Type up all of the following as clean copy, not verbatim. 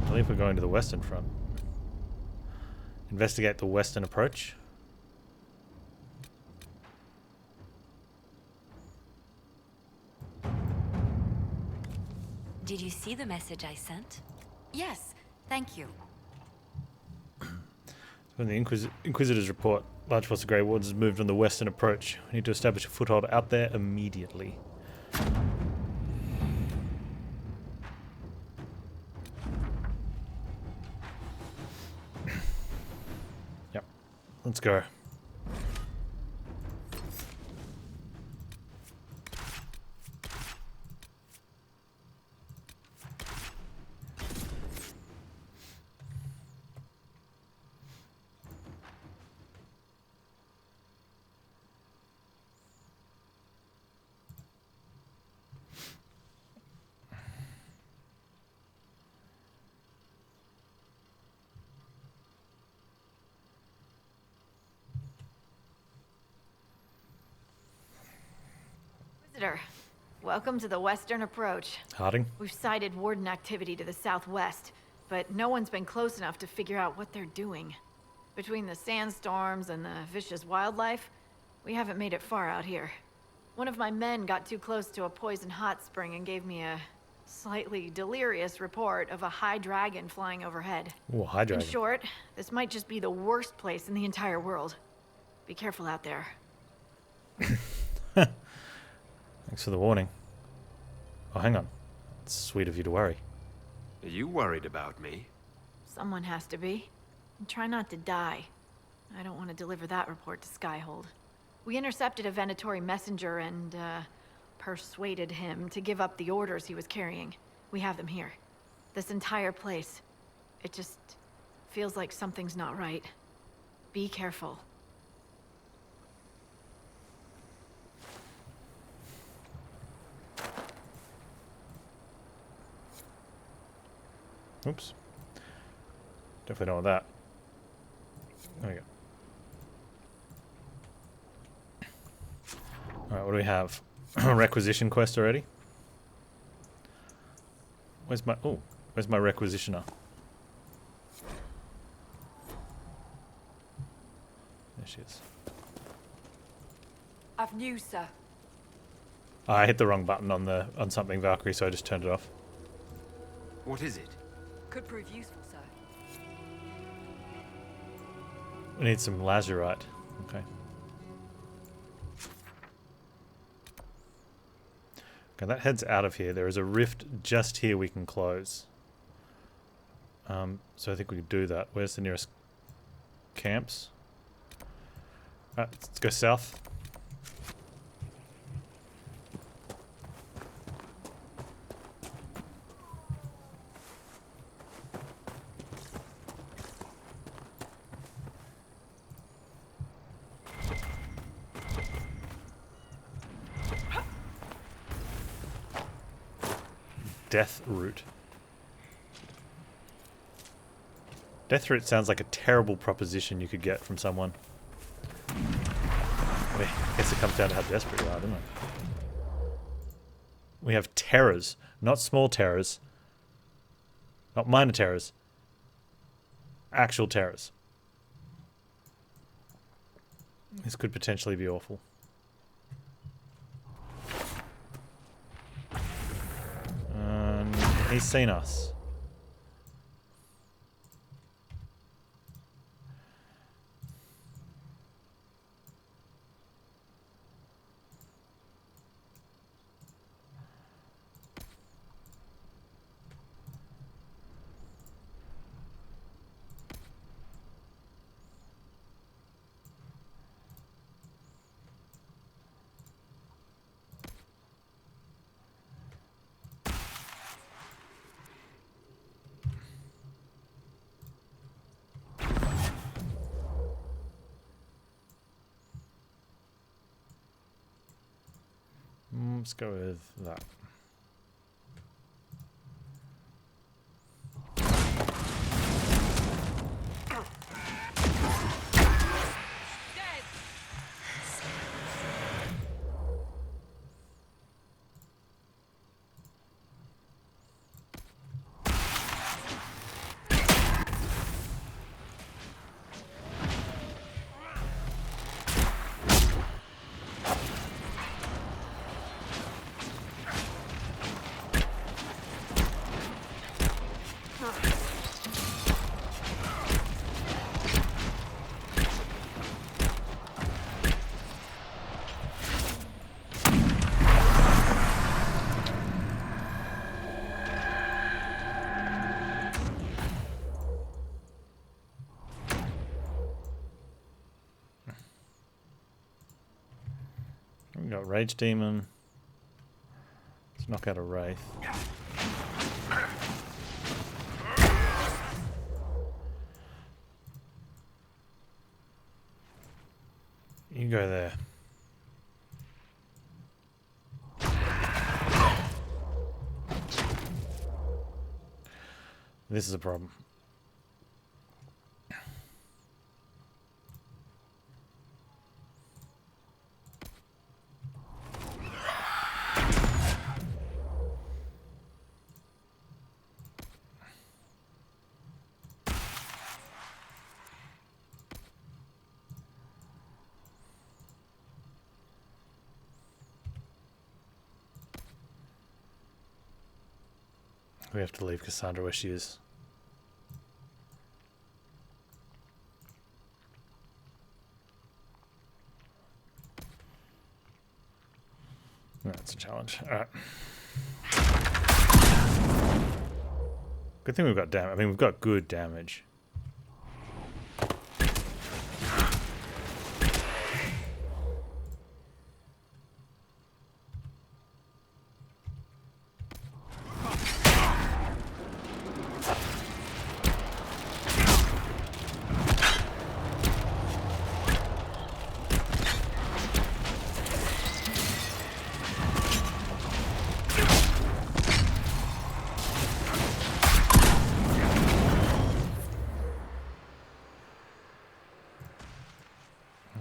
I believe we're going to the western front. Investigate the western approach. Did you see the message I sent? Yes, thank you. When the Inquisitors report, large force of Grey Wardens has moved on the western approach. We need to establish a foothold out there immediately. Yep. Let's go. Inquisitor, welcome to the western approach. Harding? We've sighted warden activity to the southwest, but no one's been close enough to figure out what they're doing. Between the sandstorms and the vicious wildlife, we haven't made it far out here. One of my men got too close to a poison hot spring and gave me a slightly delirious report of a high dragon flying overhead. Oh, high dragon. In short, this might just be the worst place in the entire world. Be careful out there. Thanks for the warning. Oh, hang on. It's sweet of you to worry. Are you worried about me? Someone has to be. And try not to die. I don't want to deliver that report to Skyhold. We intercepted a Venatori messenger and, persuaded him to give up the orders he was carrying. We have them here. This entire place. It just feels like something's not right. Be careful. Oops. Definitely don't want that. There we go. Alright, what do we have? Requisition quest already? Where's my requisitioner? There she is. I've news, sir. I hit the wrong button on something Valkyrie, so I just turned it off. What is it? Could prove useful, sir. We need some lazurite. Okay. Okay, that heads out of here. There is a rift just here we can close. So I think we could do that. Where's the nearest camps? Alright, let's go south. Death root. Death root sounds like a terrible proposition you could get from someone. I guess it comes down to how desperate you are, doesn't it? We have terrors, not small terrors, not minor terrors, actual terrors. This could potentially be awful. He's seen us. Let's go with that. We got Rage Demon. Let's knock out a Wraith. You go there. This is a problem. We have to leave Cassandra where she is. That's a challenge. Alright. Good thing we've got damage. I mean, we've got good damage.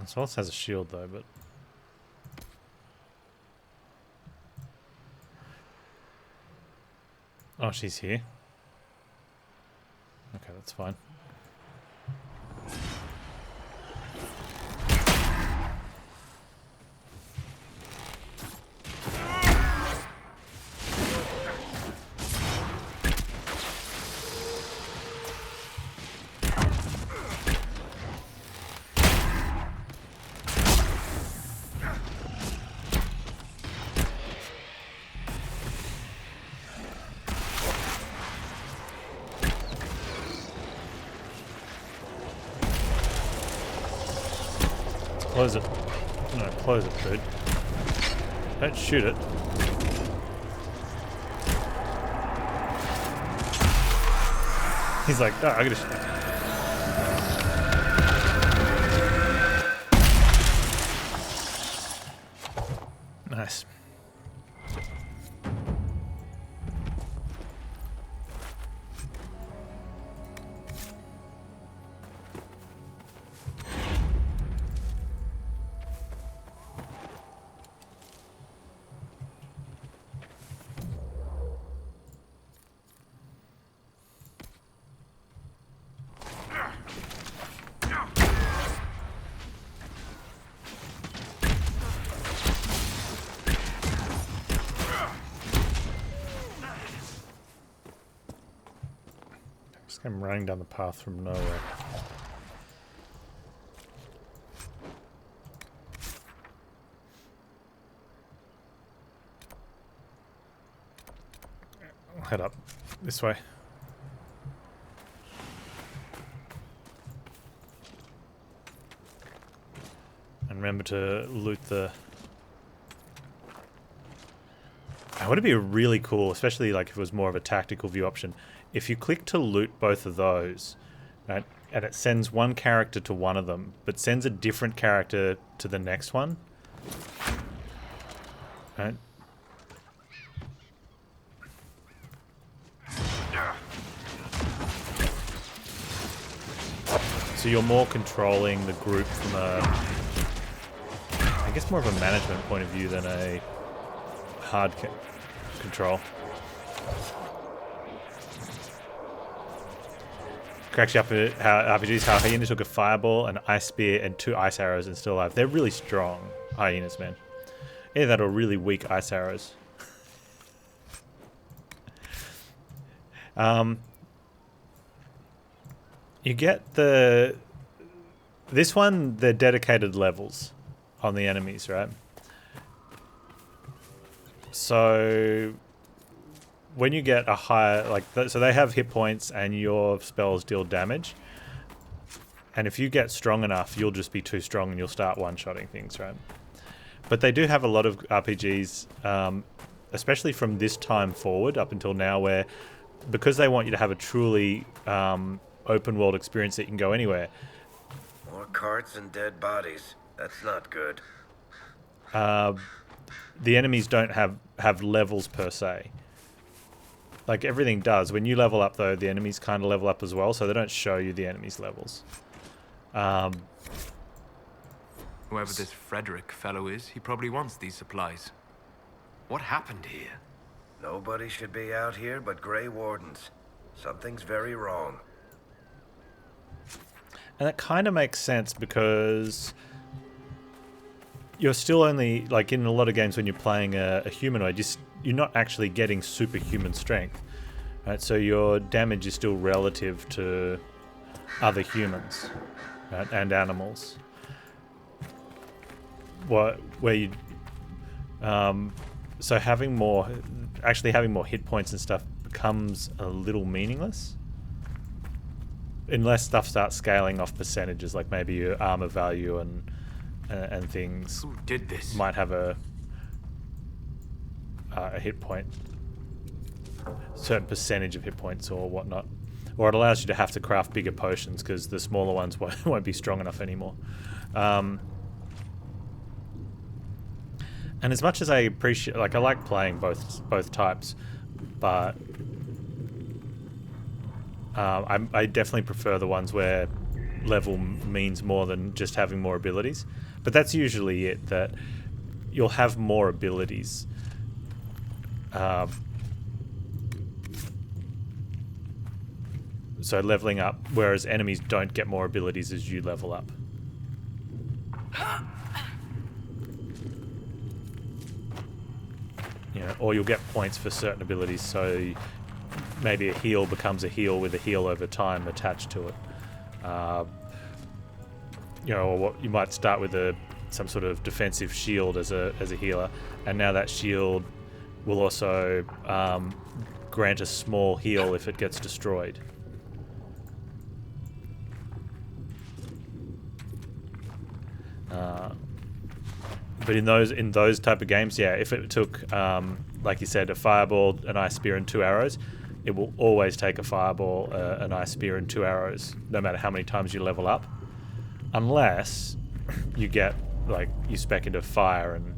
Solas has a shield though, but oh, she's here. Okay, that's fine. Close it. No, close it, dude. Don't shoot it. He's like, oh, I gotta shoot. Nice. I'm running down the path from nowhere. I'll head up this way. And remember to loot the... Would it be really cool, especially like if it was more of a tactical view option, if you click to loot both of those, right, and it sends one character to one of them, but sends a different character to the next one, right? So you're more controlling the group from a, I guess more of a management point of view than a hard control. Cracks you up at how RPGs, how hyenas took a fireball, an ice spear, and 2 ice arrows and still alive. They're really strong hyenas, man. Either that or really weak ice arrows. You get the... This one, they're dedicated levels on the enemies, right? So... when you get a higher, like, so they have hit points and your spells deal damage. And if you get strong enough, you'll just be too strong and you'll start one-shotting things, right? But they do have a lot of RPGs, especially from this time forward up until now, where because they want you to have a truly open world experience that you can go anywhere. More carts and dead bodies. That's not good. The enemies don't have levels per se. Like everything does. When you level up, though, the enemies kind of level up as well, so they don't show you the enemies' levels. Whoever this Frederick fellow is, he probably wants these supplies. What happened here? Nobody should be out here but Grey Wardens. Something's very wrong. And that kind of makes sense because you're still only, like in a lot of games when you're playing a humanoid, you're not actually getting superhuman strength. Right? So your damage is still relative to other humans, right? And animals. So having more hit points and stuff becomes a little meaningless. Unless stuff starts scaling off percentages, like maybe your armor value and things. Who did this? Might have a hit point, certain percentage of hit points or whatnot, or it allows you to have to craft bigger potions because the smaller ones won't be strong enough anymore. And as much as I appreciate, like I like playing both types, but I definitely prefer the ones where level means more than just having more abilities. But that's usually it, that you'll have more abilities. So leveling up, whereas enemies don't get more abilities as you level up. You know, or you'll get points for certain abilities, so maybe a heal becomes a heal with a heal over time attached to it. You know, or what you might start with some sort of defensive shield as a healer, and now that shield will also grant a small heal if it gets destroyed. But in those type of games, yeah, if it took, like you said, a fireball, an ice spear, and 2 arrows, it will always take a fireball, an ice spear, and 2 arrows, no matter how many times you level up, unless you get you spec into fire, and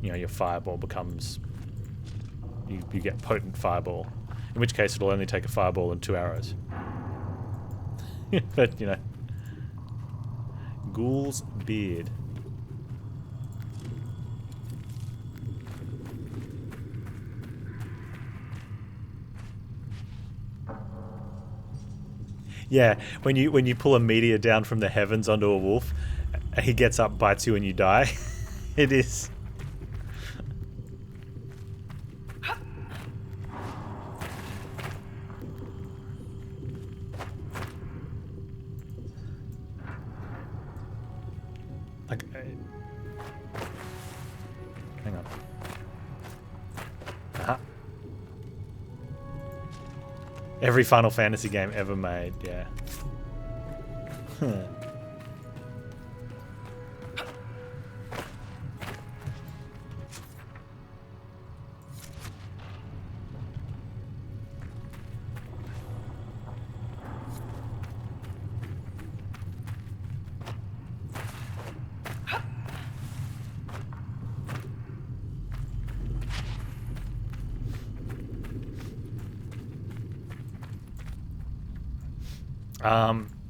your fireball becomes you get potent fireball, in which case it'll only take a fireball and 2 arrows. But Ghoul's beard. Yeah, when you pull a meteor down from the heavens onto a wolf, and he gets up, bites you, and you die. It is. Hang on. Uh-huh. Every Final Fantasy game ever made, yeah.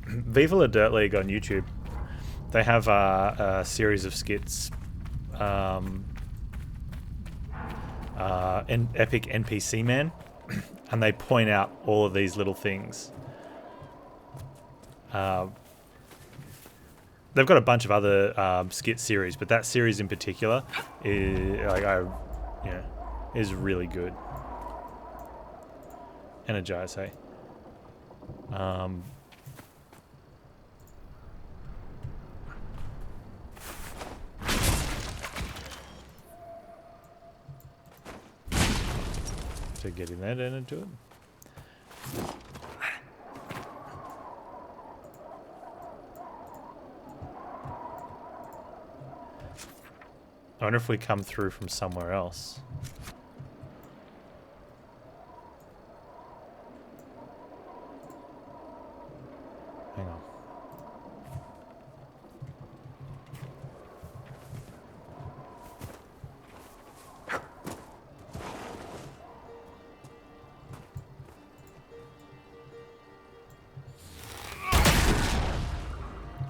Viva La Dirt League on YouTube, they have a series of skits, Epic NPC Man, and they point out all of these little things. They've got a bunch of other skit series, but that series in particular is really good. Energize, hey. So getting that into it. I wonder if we come through from somewhere else. Hang on.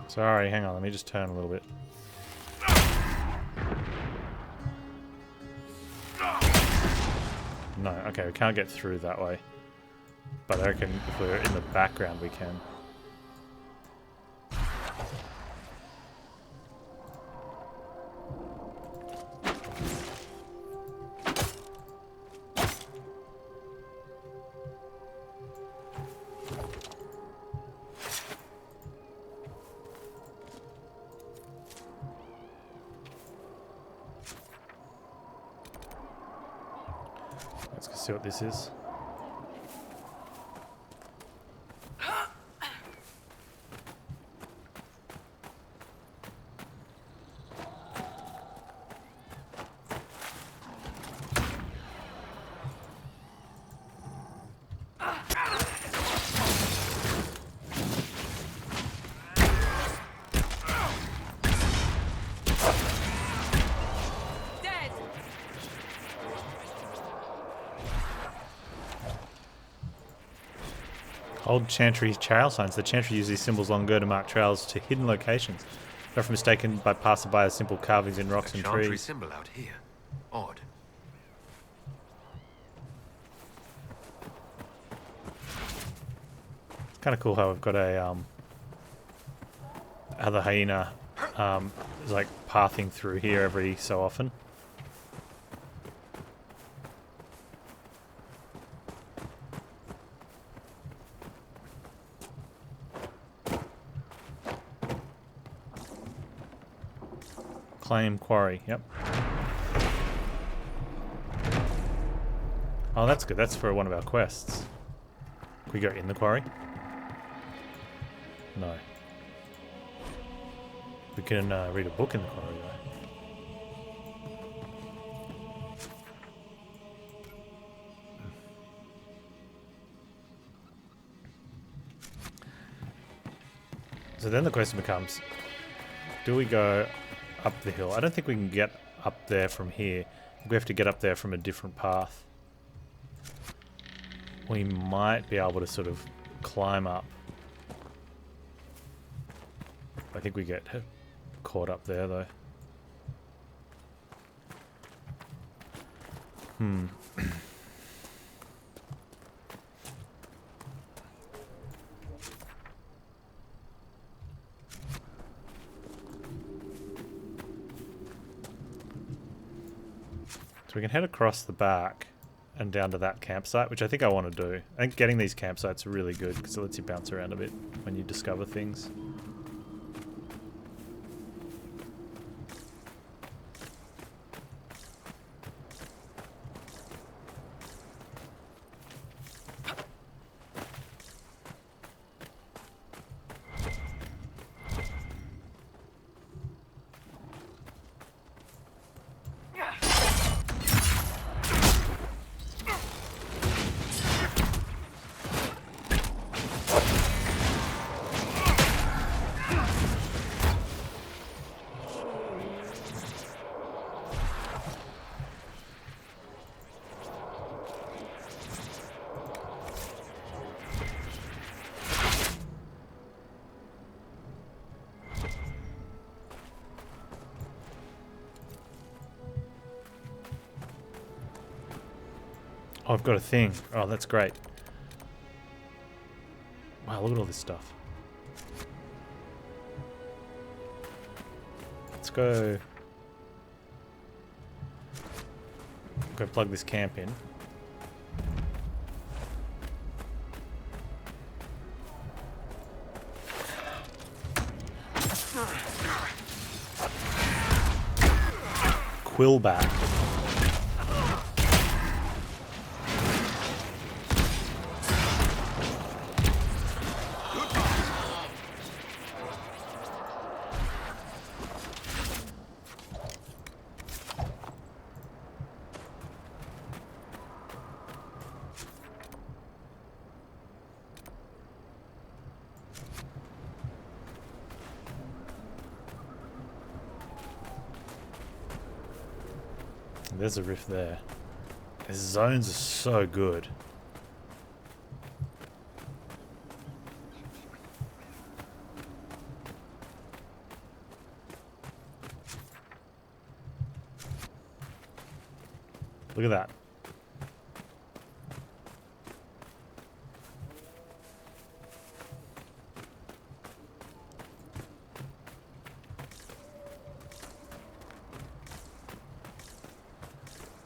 Sorry, hang on, let me just turn a little bit. No, okay, we can't get through that way. But I reckon if we're in the background we can. Let's go see what this is. Old Chantry trail signs. The Chantry use these symbols long ago to mark trails to hidden locations. They're often mistaken by passerby as simple carvings in rocks and Chantry trees. symbol out here. Odd. It's kind of cool how we've got a how the hyena is like pathing through here every so often. Claim quarry, yep. Oh, that's good. That's for one of our quests. Can we go in the quarry? No. We can read a book in the quarry, though. So then the question becomes, do we go up the hill? I don't think we can get up there from here. We have to get up there from a different path. We might be able to sort of climb up. I think we get caught up there though. So we can head across the back and down to that campsite, which I think I want to do. I think getting these campsites are really good because it lets you bounce around a bit when you discover things. Oh, I've got a thing. Oh, that's great. Wow, look at all this stuff. Let's go plug this camp in. Quillback. There's a rift there. The zones are so good. Look at that.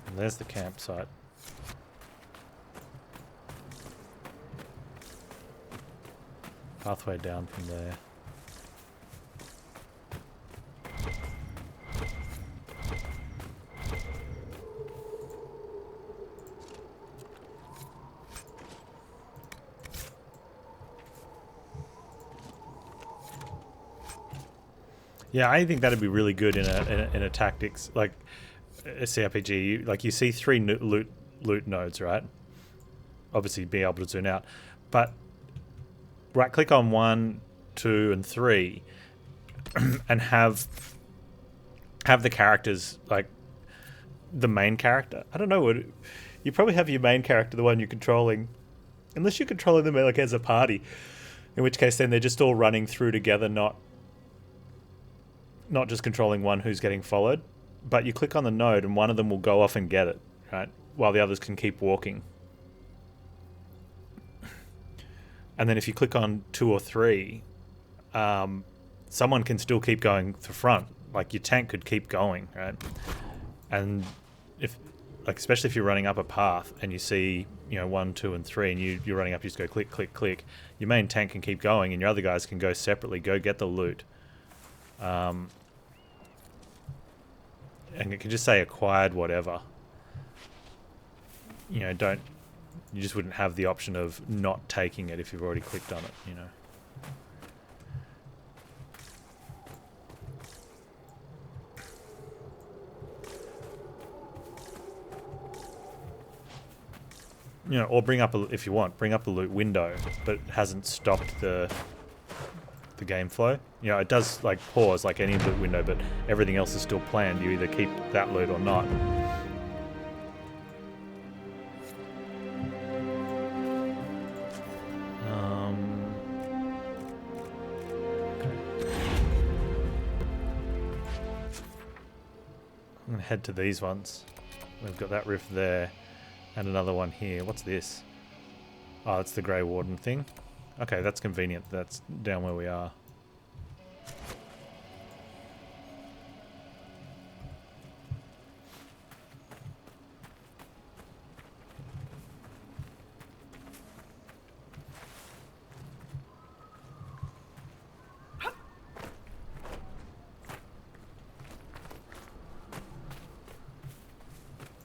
And there's the campsite. Pathway down from there. Yeah, I think that'd be really good in a tactics like a CRPG. Like you see 3 loot nodes, right? Obviously, be able to zoom out, but right click on 1, 2, and 3, and have the characters like the main character. I don't know what you probably have your main character, the one you're controlling, unless you're controlling them like as a party. In which case, then they're just all running through together, not just controlling one who's getting followed, but you click on the node and one of them will go off and get it, right? While the others can keep walking. And then if you click on 2 or 3, someone can still keep going to front. Like your tank could keep going, right? And if, like, especially if you're running up a path and you see, 1, 2, and 3, and you're running up, you just go click, click, click. Your main tank can keep going, and your other guys can go separately, go get the loot. And it can just say acquired whatever. You just wouldn't have the option of not taking it if you've already clicked on it, or bring up if you want, bring up a loot window, but it hasn't stopped the game flow. It does like pause like any loot window, but everything else is still planned. You either keep that loot or not. I'm gonna head to these ones. We've got that rift there, and another one here. What's this? Oh, it's the Grey Warden thing. Okay, that's convenient. That's down where we are.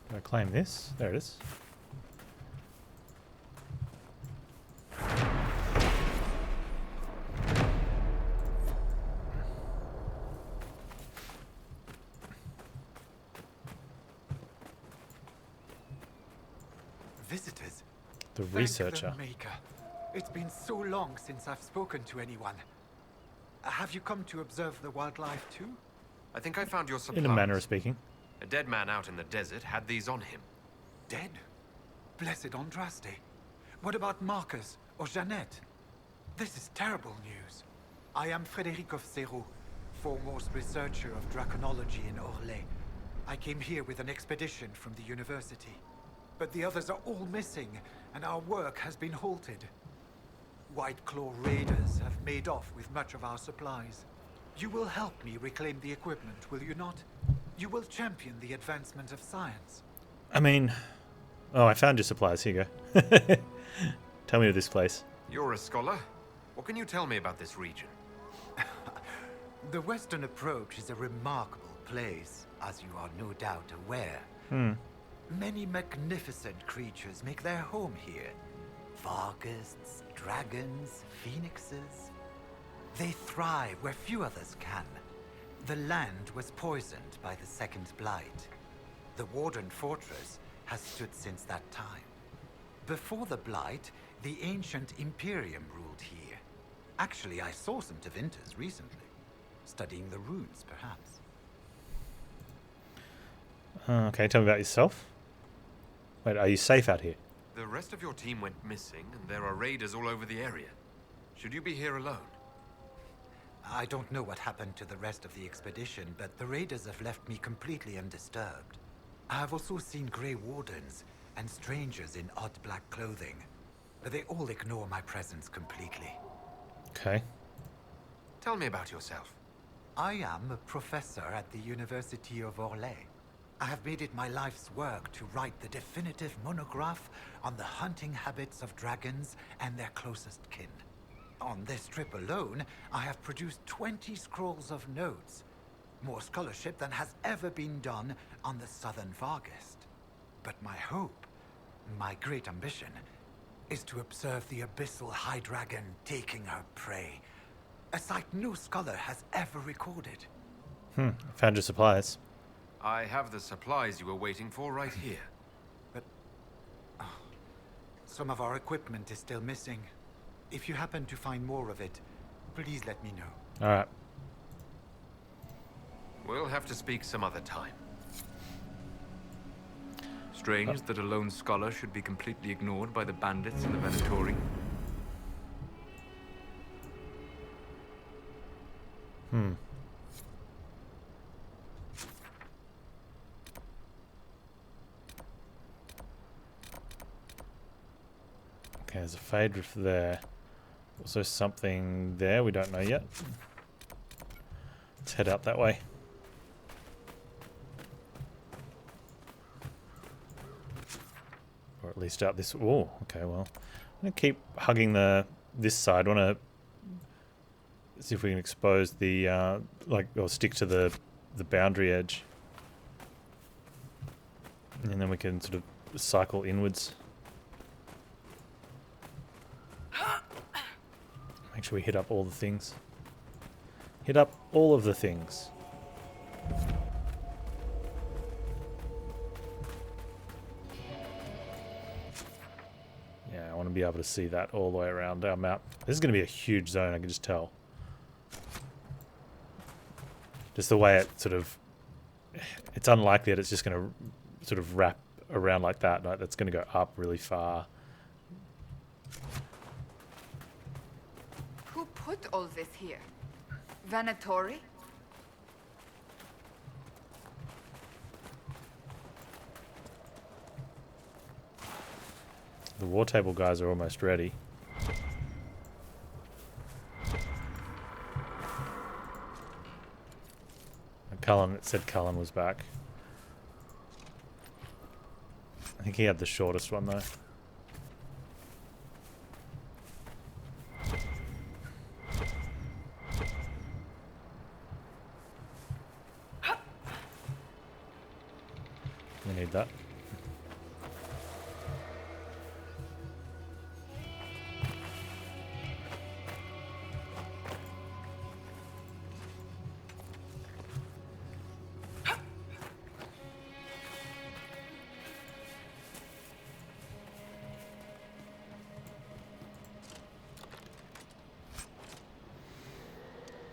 Do I claim this? There it is. Visitors. The Thank researcher. the Maker. It's been so long since I've spoken to anyone. Have you come to observe the wildlife too? I think I found your supplies. In a manner of speaking. A dead man out in the desert had these on him. Dead? Blessed Andraste. What about Marcus or Jeannette? This is terrible news. I am Frédéric of Serrault, foremost researcher of draconology in Orlais. I came here with an expedition from the university. But the others are all missing, and our work has been halted. White Claw raiders have made off with much of our supplies. You will help me reclaim the equipment, will you not? You will champion the advancement of science. I mean... Oh, I found your supplies. Here you go. Tell me of this place. You're a scholar. What can you tell me about this region? The Western Approach is a remarkable place, as you are no doubt aware. Many magnificent creatures make their home here. Vargusts, dragons, phoenixes. They thrive where few others can. The land was poisoned by the Second Blight. The Warden Fortress has stood since that time. Before the Blight, the ancient Imperium ruled here. Actually, I saw some Tevinters recently. Studying the runes, perhaps. Okay, tell me about yourself. Wait, are you safe out here? The rest of your team went missing, and there are raiders all over the area. Should you be here alone? I don't know what happened to the rest of the expedition, but the raiders have left me completely undisturbed. I have also seen Grey Wardens and strangers in odd black clothing, but they all ignore my presence completely. Okay. Tell me about yourself. I am a professor at the University of Orlais. I have made it my life's work to write the definitive monograph on the hunting habits of dragons and their closest kin. On this trip alone, I have produced 20 scrolls of notes. More scholarship than has ever been done on the Southern Vargest. But my hope, my great ambition, is to observe the abyssal high dragon taking her prey. A sight no scholar has ever recorded. Found your supplies. I have the supplies you were waiting for right here. But some of our equipment is still missing. If you happen to find more of it, please let me know. Alright. We'll have to speak some other time. Strange that a lone scholar should be completely ignored by the bandits and the Venatori. Okay, there's a fade rift there. Also something there we don't know yet. Let's head out that way. Or at least out this... Oh, okay, well. I'm going to keep hugging this side. I want to see if we can expose the... or stick to the boundary edge. And then we can sort of cycle inwards. Make sure we hit up all the things. Hit up all of the things. Yeah, I want to be able to see that all the way around our map. This is going to be a huge zone, I can just tell. Just the way it sort of... It's unlikely that it's just going to sort of wrap around like that. Like, that's going to go up really far. Who put all this here? Venatori? The war table guys are almost ready. And Cullen, it said Cullen was back. I think he had the shortest one though. We need that.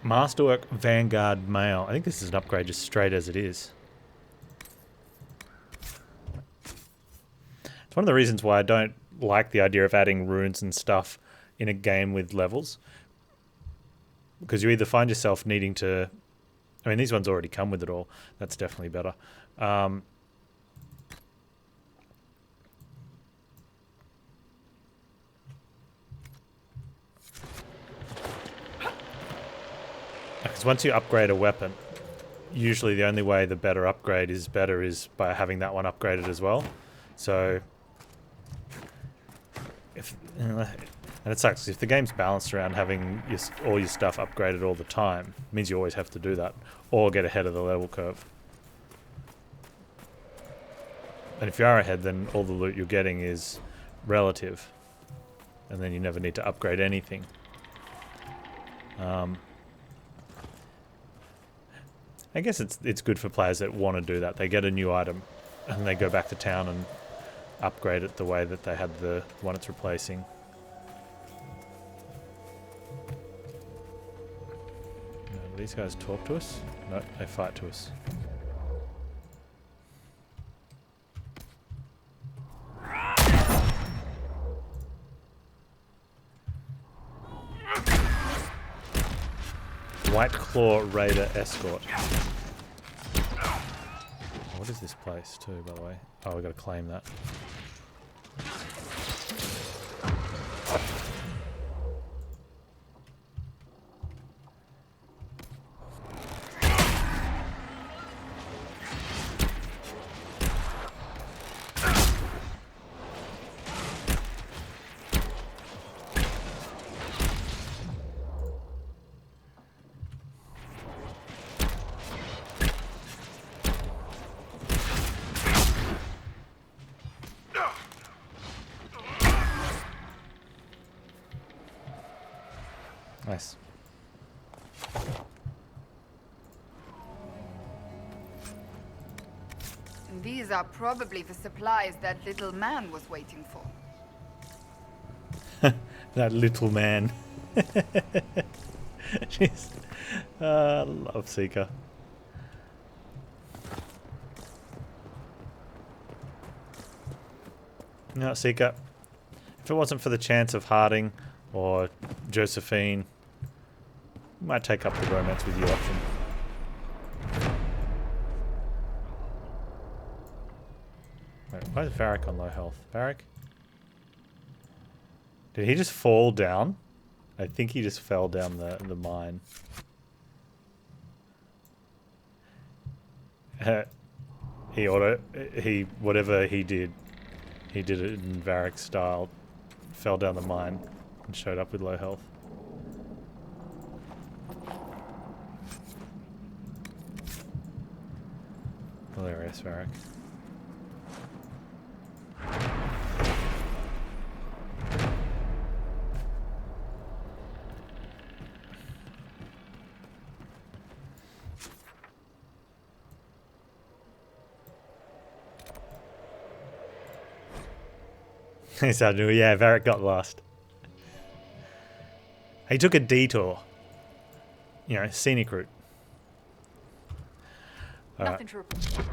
Masterwork Vanguard Mail. I think this is an upgrade just straight as it is. It's one of the reasons why I don't like the idea of adding runes and stuff in a game with levels. Because you either find yourself needing to... I mean, these ones already come with it all. That's definitely better. Because once you upgrade a weapon, usually the only way the better upgrade is better is by having that one upgraded as well. So... and it sucks if the game's balanced around having all your stuff upgraded all the time. It means you always have to do that or get ahead of the level curve. And if you are ahead, then all the loot you're getting is relative, and then you never need to upgrade anything. I guess it's good for players that want to do that. They get a new item and they go back to town and upgrade it the way that they had the one it's replacing. Do these guys talk to us? No, they fight to us. White Claw Raider Escort. What is this place too, by the way? Oh, we got to claim that. Nice. These are probably the supplies that little man was waiting for. That little man. Jeez. Love Seeker. No, Seeker. If it wasn't for the chance of Harding or Josephine, might take up the romance with you option. Wait, why is Varric on low health? Varric? Did he just fall down? I think he just fell down the mine. Whatever he did it in Varric style. Fell down the mine and showed up with low health. Hilarious, Varric. Yeah, Varric got lost. He took a detour. You know, scenic route. Nothing to report.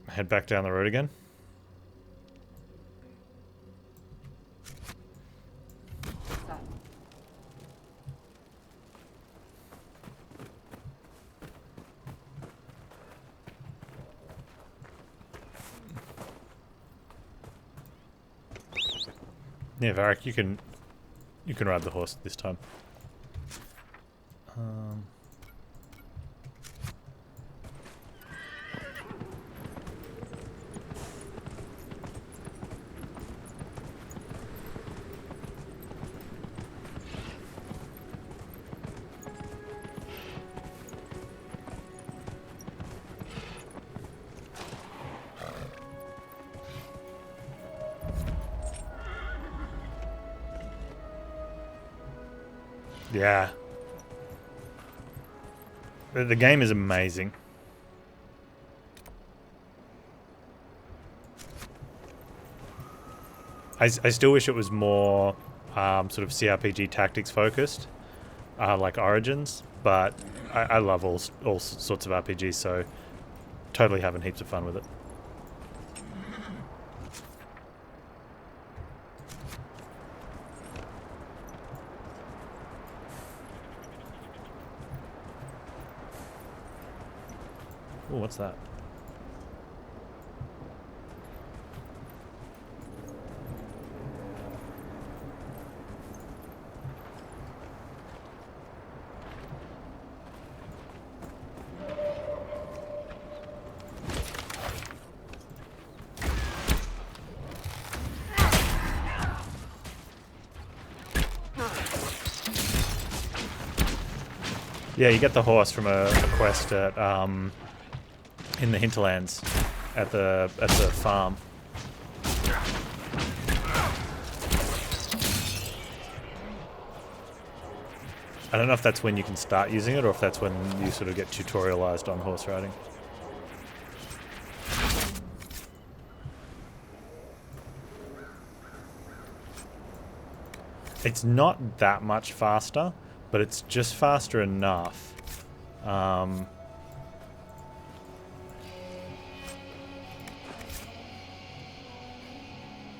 Head back down the road again. Yeah, Varric, you can ride the horse this time. Yeah. The game is amazing. I still wish it was more sort of CRPG tactics focused, like Origins, but I love all sorts of RPGs, so totally having heaps of fun with it. Oh, what's that? Yeah, you get the horse from a quest at in the hinterlands at the farm. I don't know if that's when you can start using it or if that's when you sort of get tutorialized on horse riding. It's not that much faster, but it's just faster enough.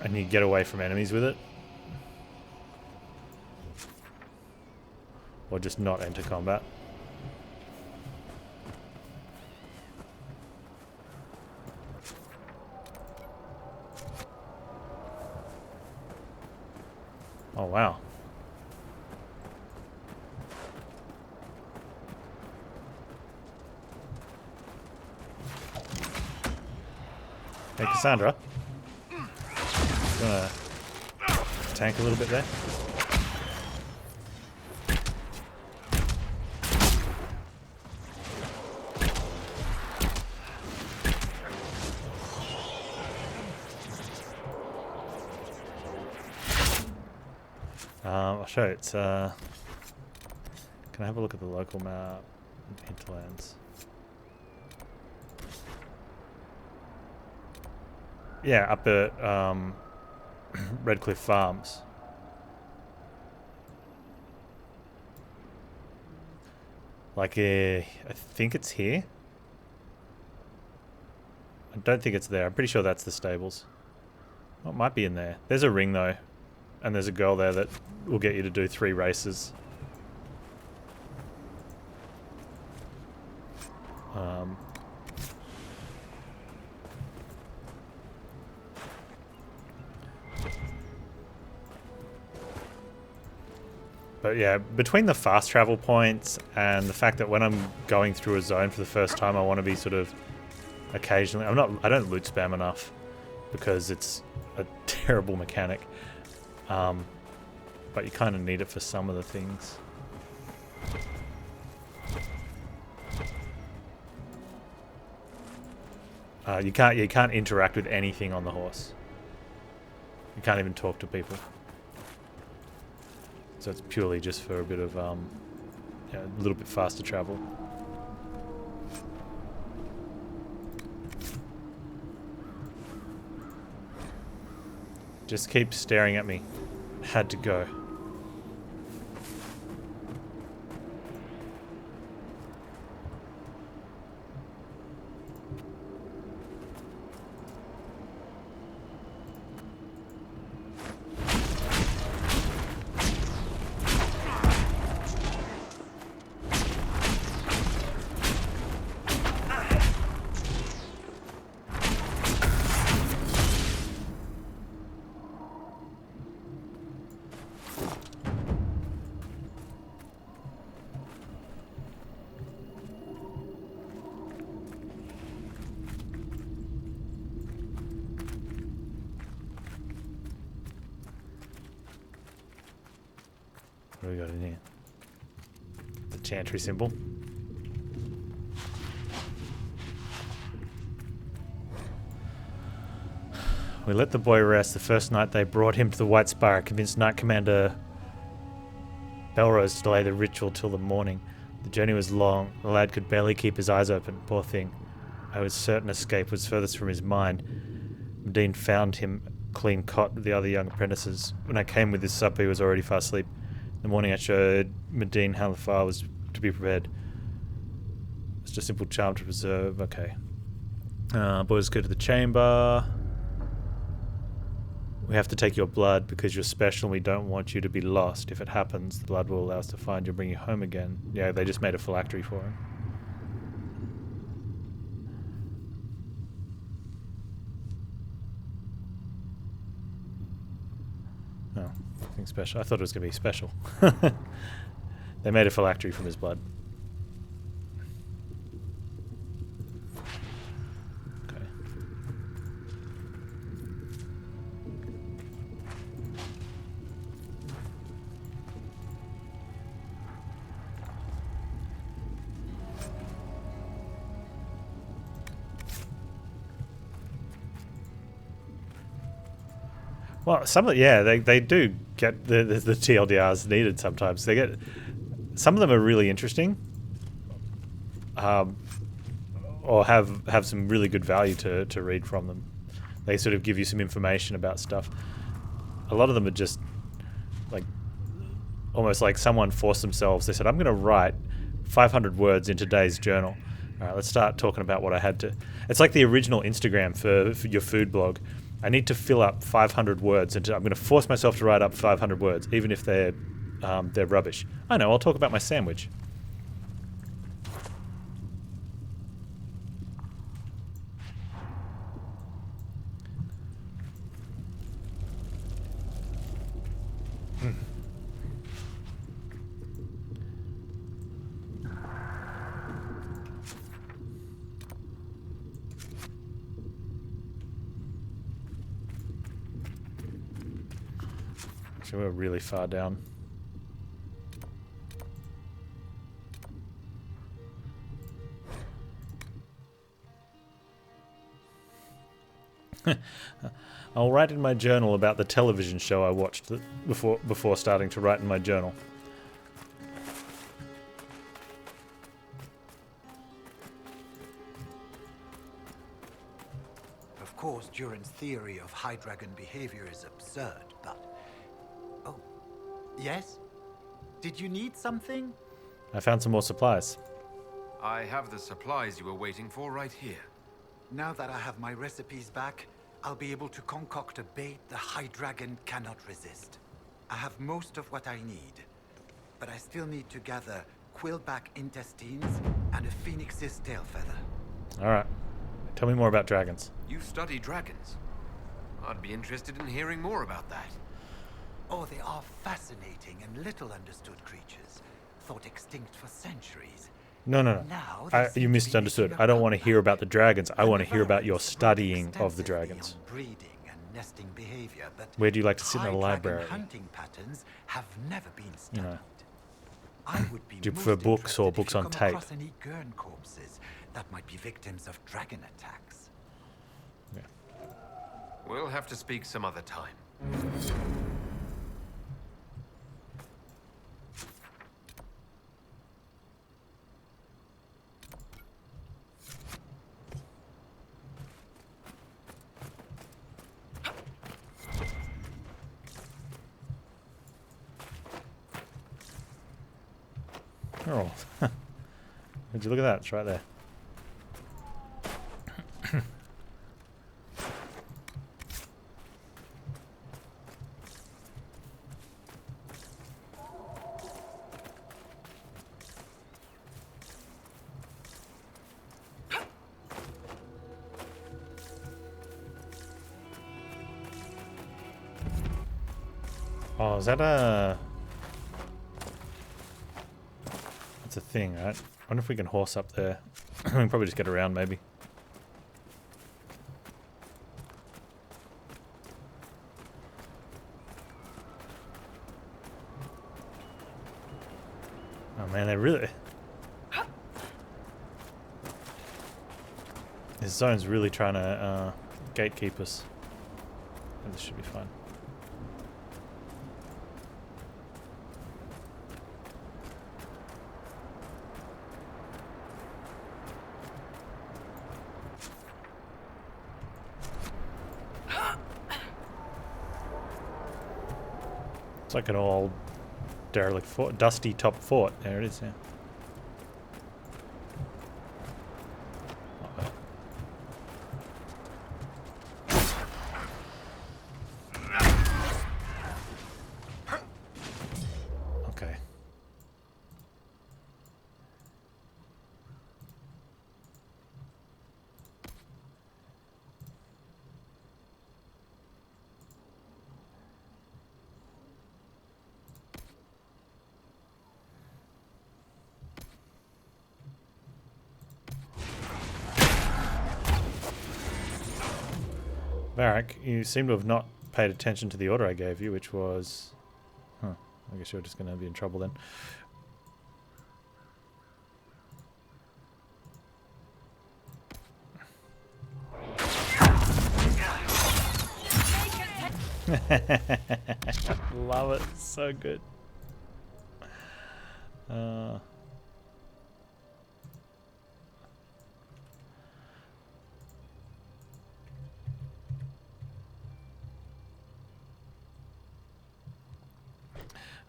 And you get away from enemies with it. Or just not enter combat. Oh, wow. Hey, Cassandra. You wanna tank a little bit there? I'll show you. It's, can I have a look at the local map? Hinterlands. Yeah, up at Redcliffe Farms. Like, I think it's here. I don't think it's there. I'm pretty sure that's the stables. Oh, it might be in there. There's a ring, though. And there's a girl there that will get you to do 3 races. But yeah, between the fast travel points and the fact that when I'm going through a zone for the first time, I want to be sort of occasionally... I don't loot spam enough because it's a terrible mechanic. But you kind of need it for some of the things. You can't interact with anything on the horse. You can't even talk to people. So it's purely just for a bit of a little bit faster travel. Just keep staring at me. Had to go. What do we got in here? The chantry symbol. We let the boy rest. The first night they brought him to the White Spire, convinced Knight Commander Belrose to delay the ritual till the morning. The journey was long. The lad could barely keep his eyes open. Poor thing. I was certain escape was furthest from his mind. Medine found him clean cot with the other young apprentices. When I came with his supper, he was already fast asleep. In the morning I showed Medine how the fire was to be prepared. It's just a simple charm to preserve. Okay. Boys, go to the chamber. We have to take your blood because you're special and we don't want you to be lost. If it happens, the blood will allow us to find you and bring you home again. Yeah, they just made a phylactery for him. Oh, nothing special. I thought it was going to be special. They made a phylactery from his blood. Okay. Well, some of they do get the TLDRs needed sometimes. They get some of them are really interesting, or have some really good value to read from them. They sort of give you some information about stuff. A lot of them are just like almost like someone forced themselves. They said, "I'm going to write 500 words in today's journal. All right, let's start talking about what I had to." It's like the original Instagram for your food blog. I need to fill up 500 words, and I'm going to force myself to write up 500 words, even if they're rubbish. I know, I'll talk about my sandwich. So we're really far down. I'll write in my journal about the television show I watched before starting to write in my journal. Of course, Duran's theory of high dragon behavior is absurd, but... Oh. Yes? Did you need something? I found some more supplies. I have the supplies you were waiting for right here. Now that I have my recipes back, I'll be able to concoct a bait the high dragon cannot resist. I have most of what I need, but I still need to gather quillback intestines and a phoenix's tail feather. Alright. Tell me more about dragons. You study dragons. I'd be interested in hearing more about that. Oh, they are fascinating and little understood creatures, thought extinct for centuries. No. Now, they seem to You be misunderstood. making I a don't want to hear comeback. about the dragons. I want to hear about your Environments studying rely of the extensively dragons. on breeding and nesting behavior, but Where do you like to sit in a high dragon library? hunting patterns have never been You studied. know. I would be Do you most prefer books or interested if books you on come tape? across any Gurn corpses that might be victims of dragon attacks. We'll have to speak some other time. Oh. Would you look at that? It's right there. Oh, is that a... That's a thing, right? I wonder if we can horse up there. We can probably just get around, maybe. Oh man, they really... This zone's really trying to gatekeep us. And this should be fine. It's like an old derelict fort, dusty top fort. There it is, yeah. Okay. Varric, you seem to have not paid attention to the order I gave you, which was... Huh, I guess you're just going to be in trouble then. Love it, so good.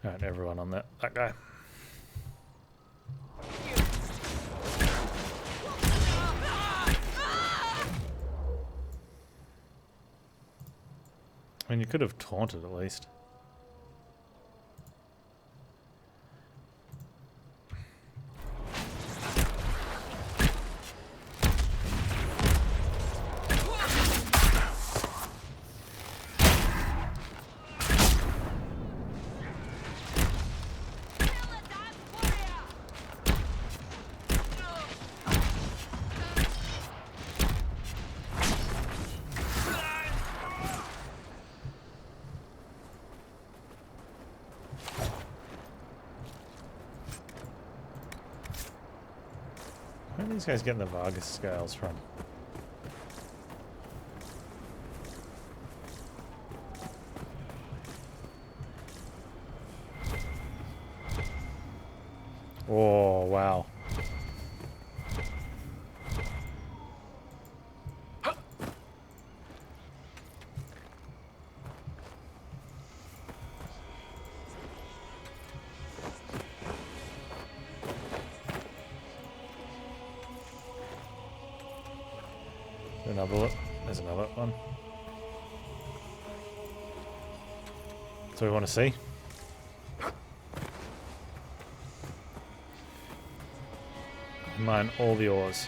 Alright, everyone on that guy. I mean, you could have taunted at least. Where are these guys getting the Vargas scales from? Oh, wow. Another look. There's another one. So we want to see. Mine all the ores.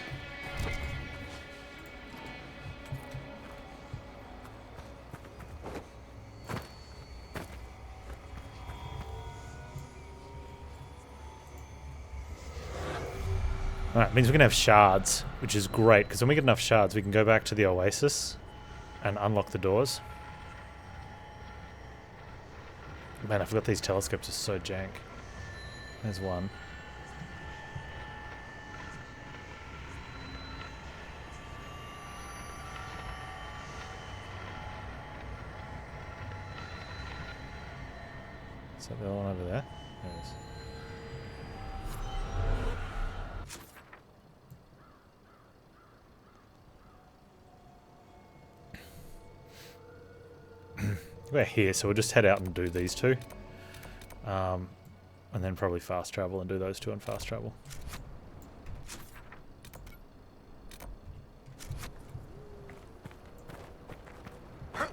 Alright, means we can have shards, which is great, because when we get enough shards, we can go back to the Oasis and unlock the doors. Man, I forgot these telescopes are so jank. There's one. Is that the other one over there? There it is. We're here, so we'll just head out and do these two. And then probably fast travel and do those two on fast travel. I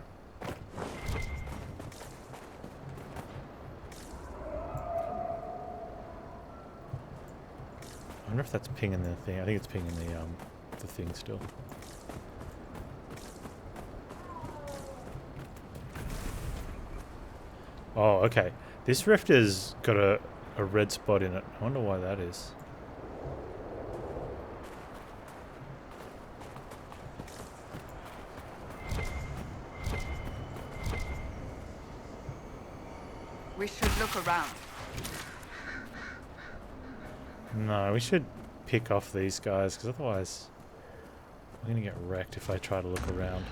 wonder if that's pinging the thing. I think it's pinging the thing still. Oh, okay. This rift has got a red spot in it. I wonder why that is. We should look around. No, we should pick off these guys, because otherwise I'm going to get wrecked if I try to look around.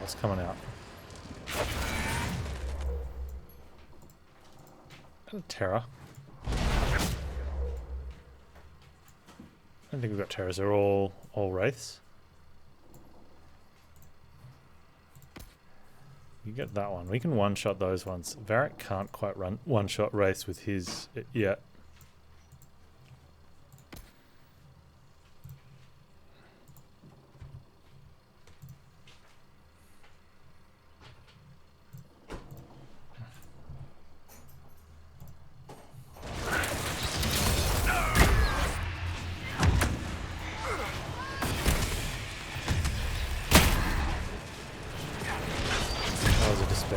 What's coming out? Terror. I don't think we've got terrors. They're all wraiths. You get that one. We can one-shot those ones. Varric can't quite run one-shot wraiths with his yet.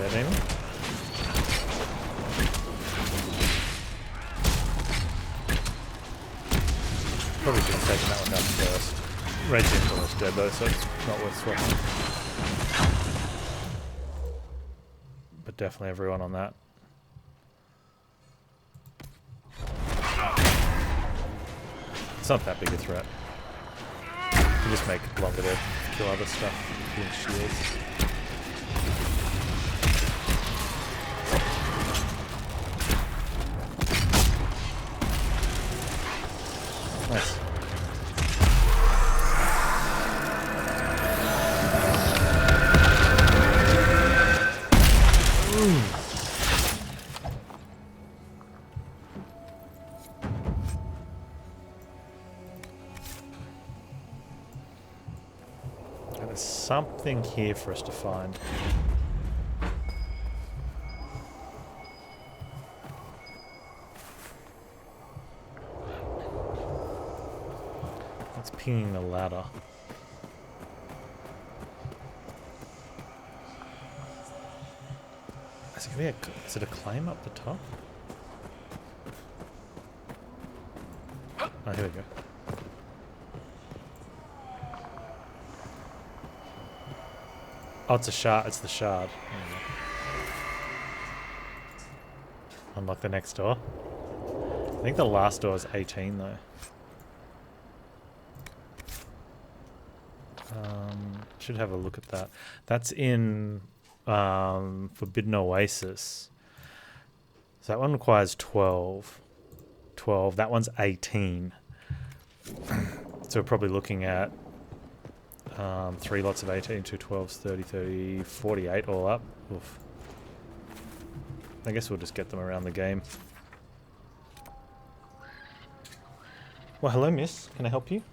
there, Damon. Probably should have taken that one down first. Radiant's almost dead though, so it's not worth swapping. But definitely everyone on that. It's not that big a threat. You just make it longer to kill other stuff with shields. Nice. There's something here for us to find. It's pinging the ladder. Is it a claim up the top? Oh, here we go. Oh, it's a shard. It's the shard. Unlock the next door. I think the last door is 18 though. Should have a look at that. That's in Forbidden Oasis. So that one requires 12. 12. That one's 18. So we're probably looking at 3 lots of 18, 2 12s, 30, 30, 48 all up. Oof. I guess we'll just get them around the game. Well, hello, miss. Can I help you?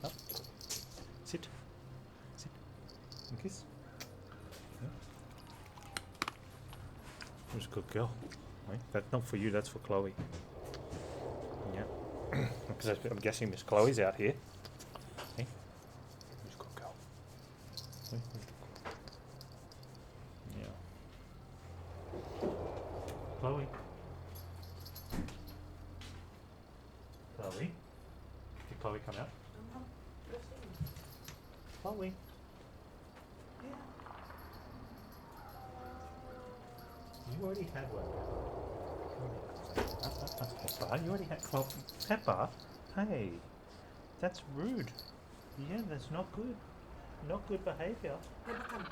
Up. Sit. Sit. And kiss. Yeah. Who's a good girl? Right? That's not for you, that's for Chloe. Yeah. Because I'm guessing Miss Chloe's out here. Hey? Who's a good girl? Hey, who's a good girl? Yeah. Chloe? Chloe? Did Chloe come out? Chloe? You already had one. Pepper, you already had. Well, Pepper, hey, that's rude. Yeah, that's not good. Not good behavior. Pepper, come.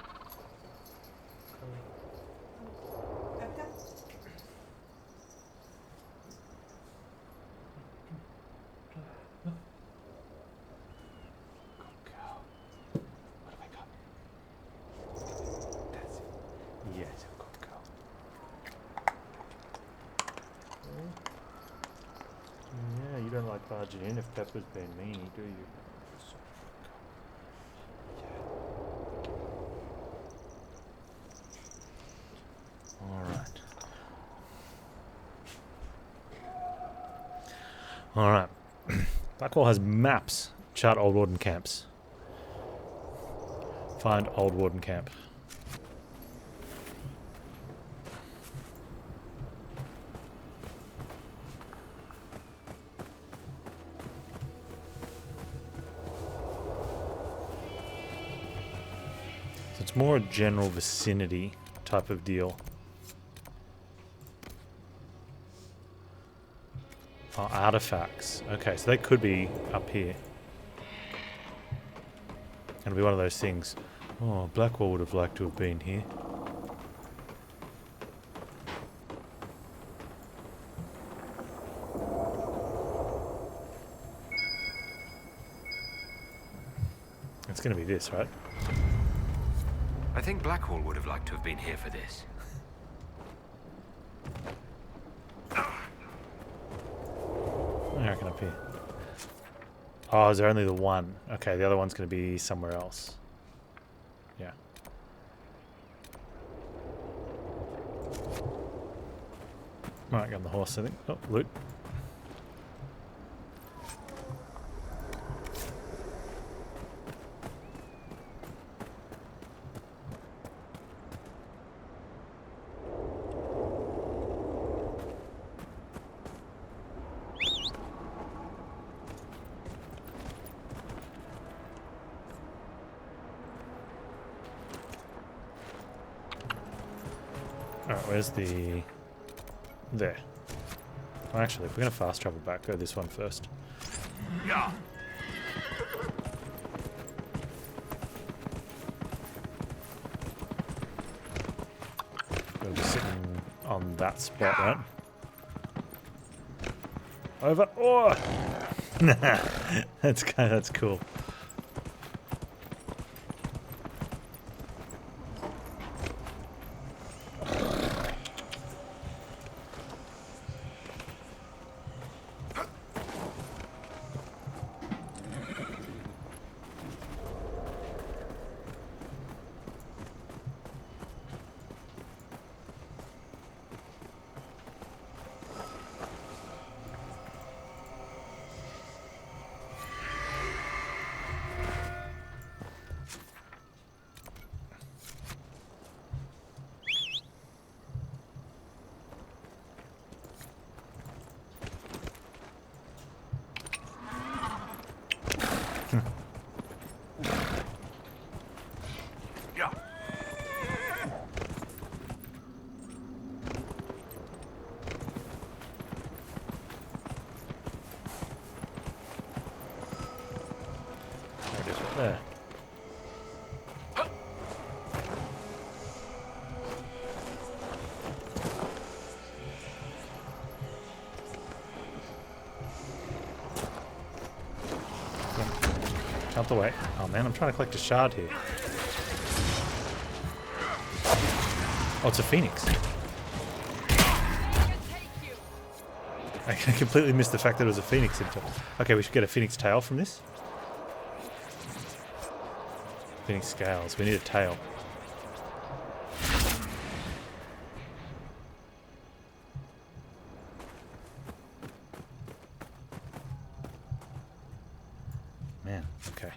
Pepper. Good girl. What have I got? That's it. Yes, a good girl. Yeah, you don't like barging in if Pepper's been mean, do you? Alright. Alright. Blackwall has maps. Chart Old Warden camps. Find Old Warden camp. It's more a general vicinity type of deal. Oh, artifacts. Okay, so they could be up here. It'll be one of those things. Oh, Blackwall would have liked to have been here. It's going to be this, right? I think Blackwall would have liked to have been here for this. I reckon up here. Oh, is there only the one? Okay, the other one's going to be somewhere else. Yeah. Alright, get on the horse, I think. Oh, loot. Alright, where's the... There. Well, actually, if we're going to fast travel back, go this one first. Yeah. We're just sitting on that spot, right? Over. Oh! That's cool. Yeah. There it is, right there. Out the way. Oh man, I'm trying to collect a shard here. Oh, it's a phoenix. I completely missed the fact that it was a phoenix. Okay, we should get a phoenix tail from this. Phoenix scales. We need a tail. Man, okay.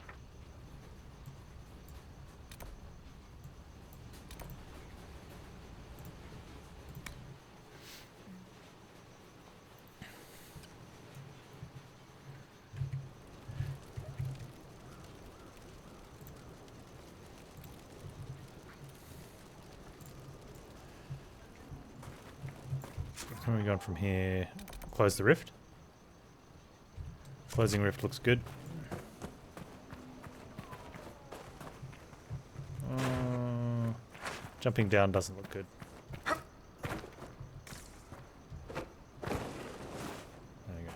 Where are we going from here? Close the rift. Closing rift looks good. Jumping down doesn't look good. There you go.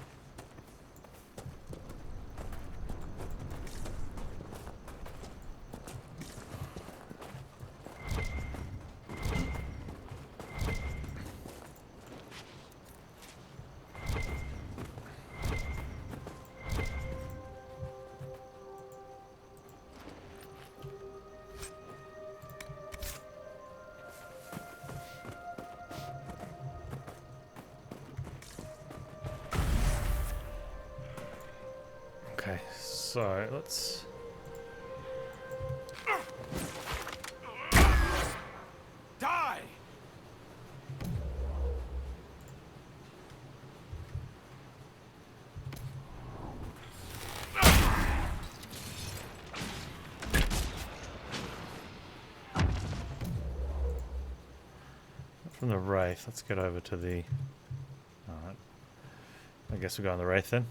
Okay, so let's... Die! From the Wraith, let's get over to the... Alright. I guess we'll go on the Wraith then.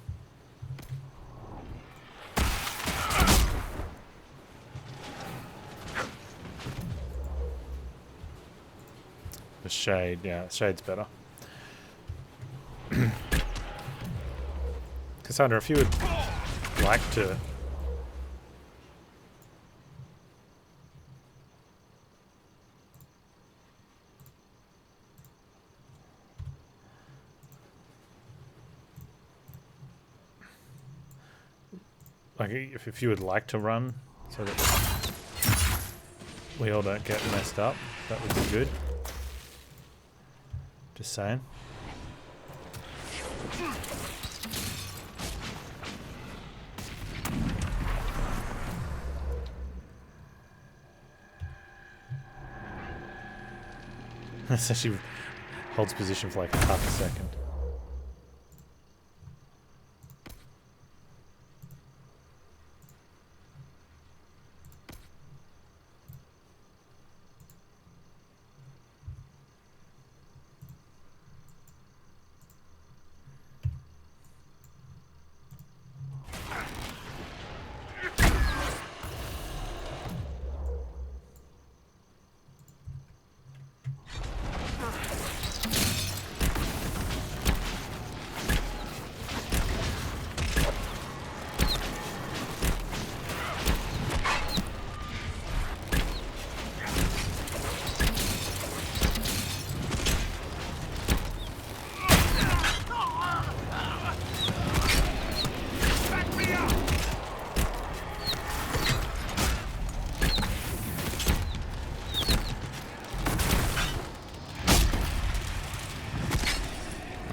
The Shade, yeah, Shade's better. Cassandra, if you would like to... Like, if you would like to run, so that we all don't get messed up, that would be good. Just saying. So she holds position for like half a second.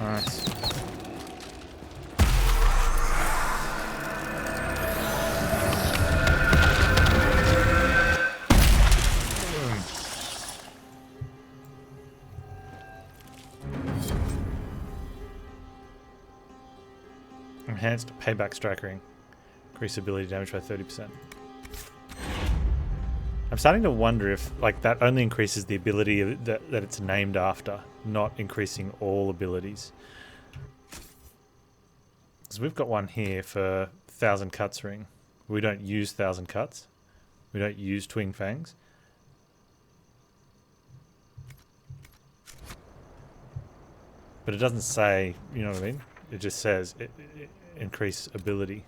Nice. Enhanced payback strikering. Increase ability damage by 30%. I'm starting to wonder if like that only increases the ability that it's named after, not increasing all abilities. Because we've got one here for 1,000 cuts ring. We don't use 1,000 cuts. We don't use twin fangs. But it doesn't say, you know what I mean? It just says increase ability.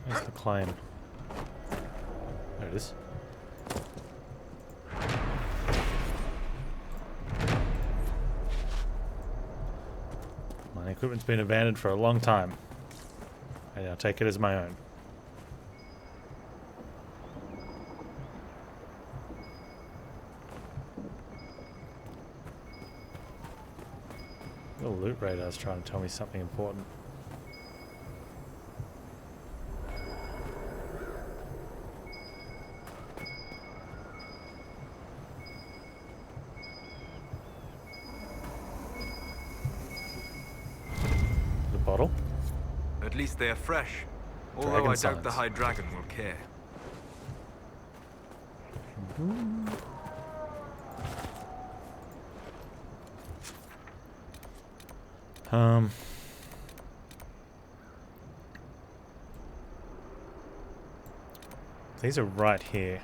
Where's the claim? There it is. My equipment's been abandoned for a long time. And I'll take it as my own. The loot radar's trying to tell me something important. Bottle. At least they are fresh. Although Dragon I doubt the science. High Dragon will care. These are right here.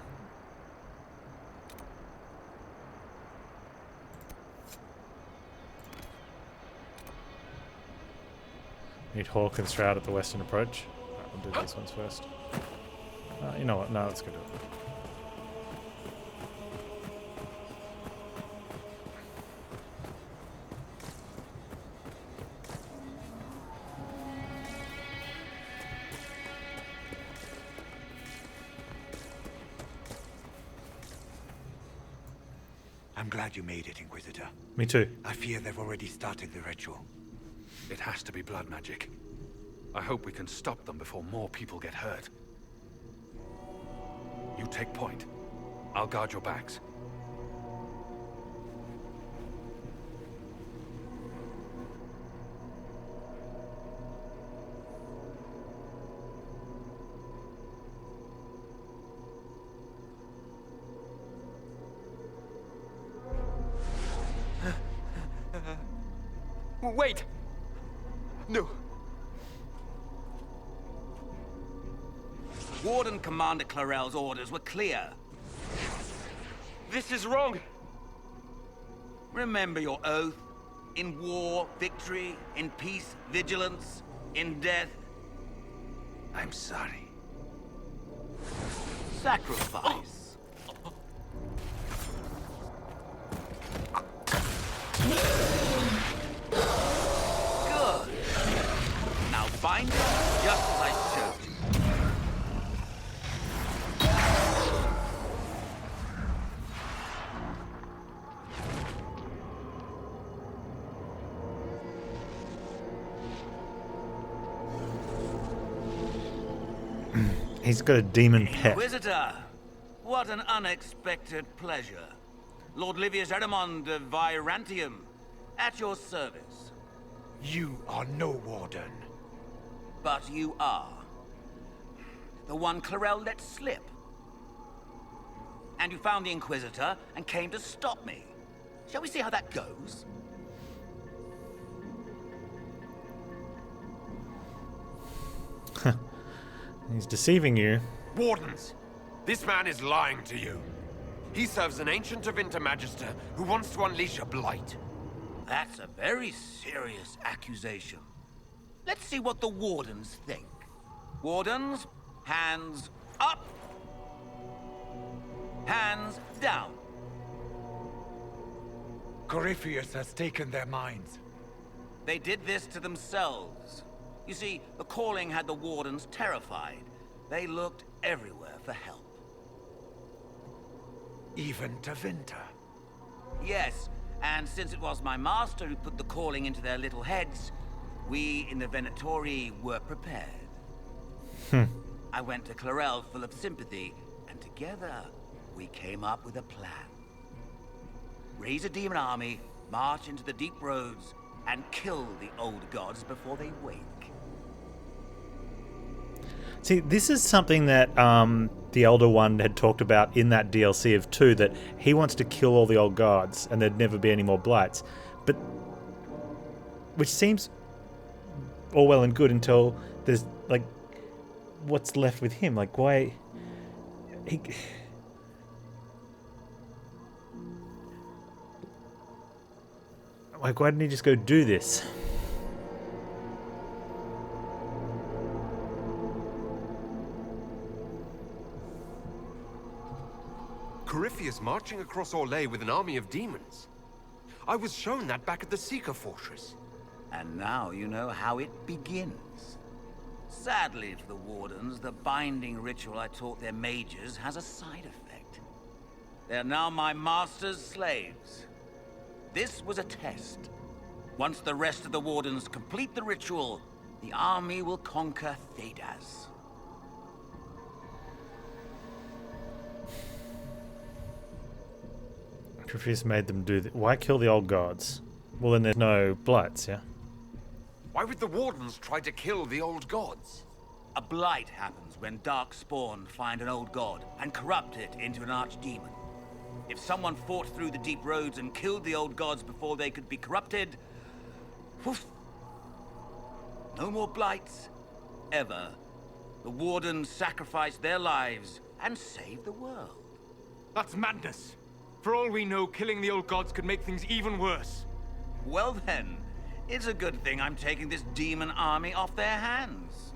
Need Hawk and Stroud at the western approach. Right, we'll do these ones first. You know what? No, let's go do it. I'm glad you made it, Inquisitor. Me too. I fear they've already started the ritual. It has to be blood magic. I hope we can stop them before more people get hurt. You take point. I'll guard your backs. Wait! No. Warden Commander Clarel's orders were clear. This is wrong! Remember your oath. In war, victory. In peace, vigilance. In death, I'm sorry. sacrifice. Good. Now bind it just as I showed you. He's got a demon pet. Inquisitor, what an unexpected pleasure. Lord Livius Erimond of Virantium, at your service. You are no warden. But you are. The one Clarel let slip. And you found the Inquisitor and came to stop me. Shall we see how that goes? He's deceiving you. Wardens, this man is lying to you. He serves an ancient of Intermagister who wants to unleash a blight. That's a very serious accusation. Let's see what the Wardens think. Wardens, hands up. Hands down. Corypheus has taken their minds. They did this to themselves. You see, the calling had the Wardens terrified. They looked everywhere for help. Even to Winter. Yes, and since it was my master who put the calling into their little heads, we in the Venatori were prepared. I went to Clarel full of sympathy, and together we came up with a plan. Raise a demon army, march into the deep roads, and kill the old gods before they wake. See, this is something that the Elder One had talked about in that DLC of 2, that he wants to kill all the old gods and there'd never be any more blights. But, which seems all well and good until there's, like, what's left with him? Like, why... Like, why didn't he just go do this? Corypheus marching across Orlais with an army of demons. I was shown that back at the Seeker Fortress. And now you know how it begins. Sadly for the Wardens, the binding ritual I taught their mages has a side effect. They're now my master's slaves. This was a test. Once the rest of the Wardens complete the ritual, the army will conquer Thedas. Corypheus made them do that. Why kill the old gods? Well, then there's no blights, yeah? Why would the Wardens try to kill the old gods? A blight happens when dark spawn find an old god and corrupt it into an archdemon. If someone fought through the deep roads and killed the old gods before they could be corrupted, woof, no more blights, ever. The Wardens sacrificed their lives and saved the world. That's madness. For all we know, killing the old gods could make things even worse. Well then, it's a good thing I'm taking this demon army off their hands.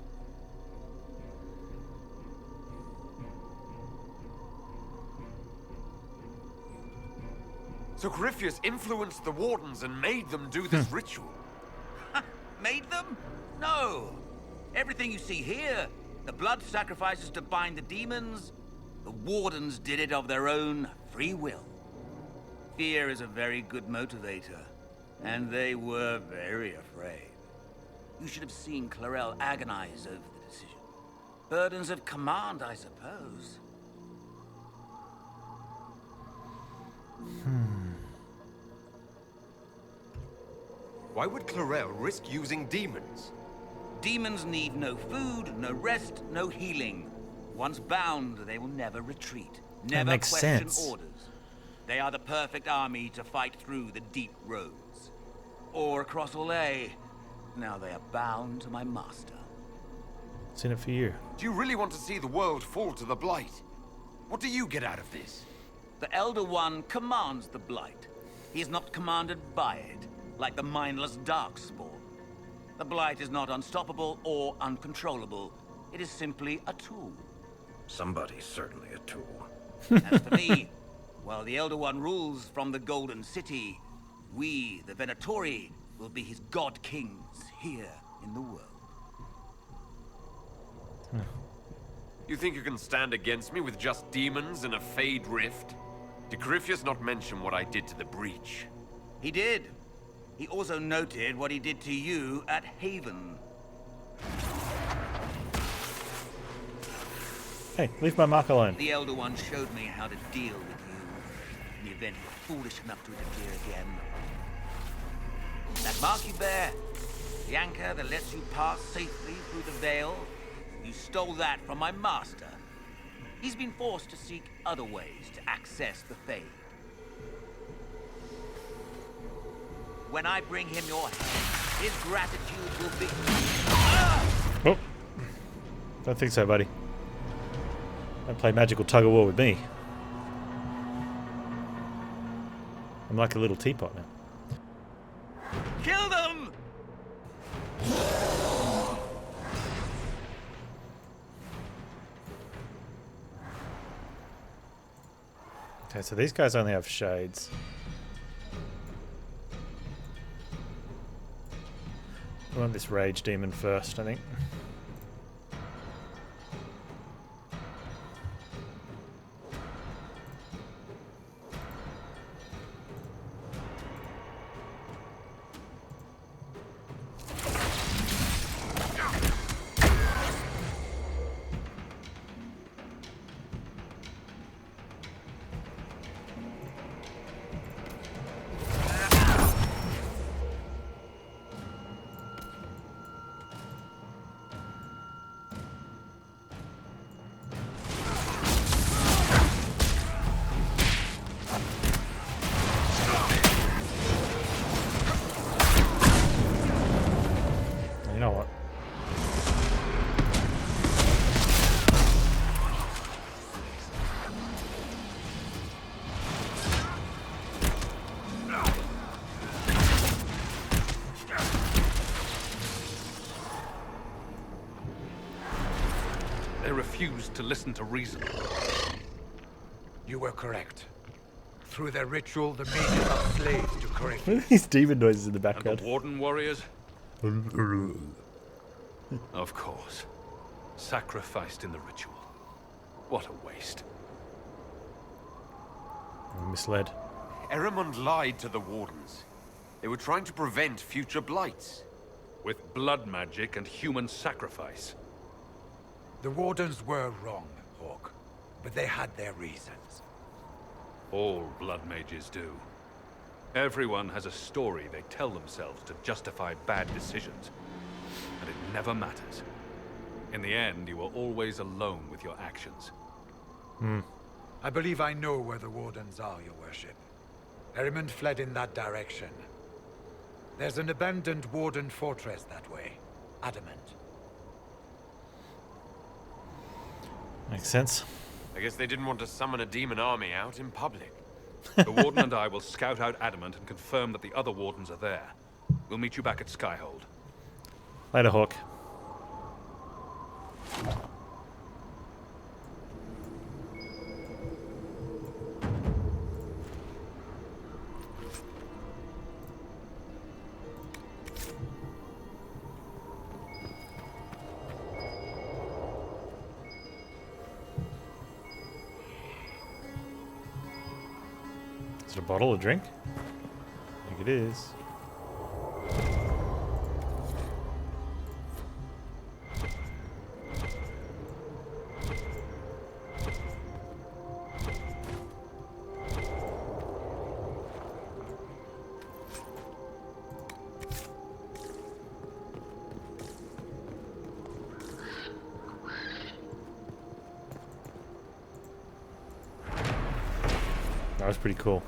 So Corypheus influenced the Wardens and made them do this ritual. Made them? No. Everything you see here, the blood sacrifices to bind the demons, the Wardens did it of their own free will. Fear is a very good motivator, and they were very afraid. You should have seen Clarel agonize over the decision. Burdens of command, I suppose. Why would Clarel risk using demons? Demons need no food, no rest, no healing. Once bound, they will never retreat. Never makes question sense. orders. They are the perfect army to fight through the deep roads. Or across Orlais. Now they are bound to my master. What's in it for you? Do you really want to see the world fall to the Blight? What do you get out of this? The Elder One commands the Blight. He is not commanded by it, like the mindless Darkspawn. The Blight is not unstoppable or uncontrollable. It is simply a tool. Somebody's certainly a tool. As for me, while the Elder One rules from the Golden City, we, the Venatori, will be his god kings here in the world. You think you can stand against me with just demons and a Fade Rift? Did Corypheus not mention what I did to the Breach? He did. He also noted what he did to you at Haven. Hey, leave my mark alone. The Elder One showed me how to deal with you in the event you were foolish enough to interfere again. That mark you bear, the anchor that lets you pass safely through the veil, You stole that from my master. He's been forced to seek other ways to access the Fade. When I bring him your head, his gratitude will be... Oh. Don't think so, buddy. Don't play magical tug-of-war with me. I'm like a little teapot now. Kill them! Okay, so these guys only have shades. I want this rage demon first, I think. You know what? They refused to listen to reason. You were correct. Through their ritual, the mages are slaves to Corinth. What are these demon noises in the And background? the Warden warriors? Of course. Sacrificed in the ritual. What a waste. I'm misled. Erimund lied to the Wardens. They were trying to prevent future blights. With blood magic and human sacrifice. The Wardens were wrong, Hawk. But they had their reasons. All blood mages do. Everyone has a story they tell themselves to justify bad decisions. And it never matters. In the end, you are always alone with your actions. I believe I know where the Wardens are, Your Worship. Erimund fled in that direction. There's an abandoned Warden fortress that way. Adamant. Makes sense. I guess they didn't want to summon a demon army out in public. The Warden and I will scout out Adamant and confirm that the other Wardens are there. We'll meet you back at Skyhold. Later, Hawk. Is it a bottle of drink? I think it is. That was pretty cool.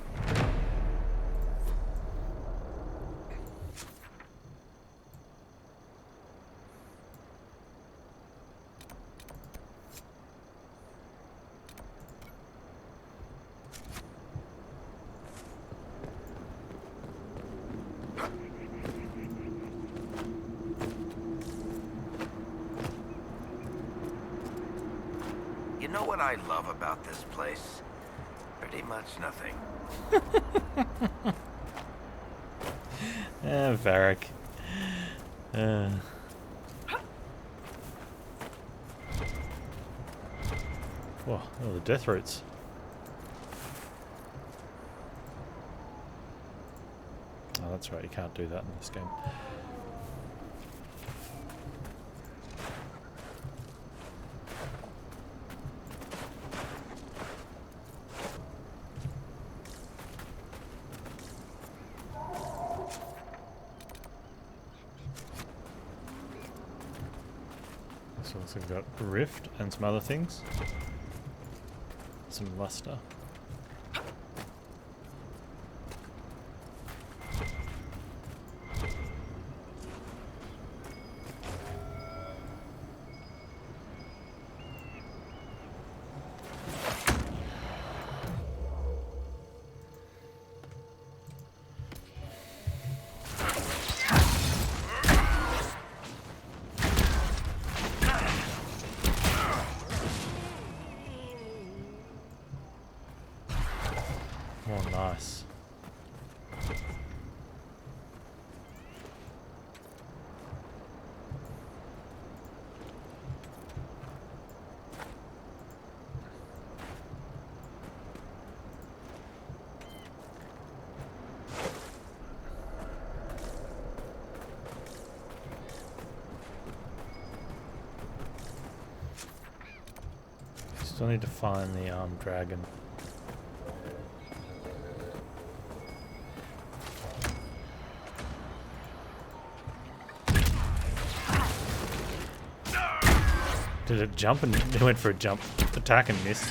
You know what I love about this place? Pretty much nothing. Varric. Whoa, oh, the death roots. Oh, that's right, you can't do that in this game. So looks like we've got Rift and some other things. Some luster. Oh, nice. Still need to find the dragon. Did it jump and it went for a jump attack and missed?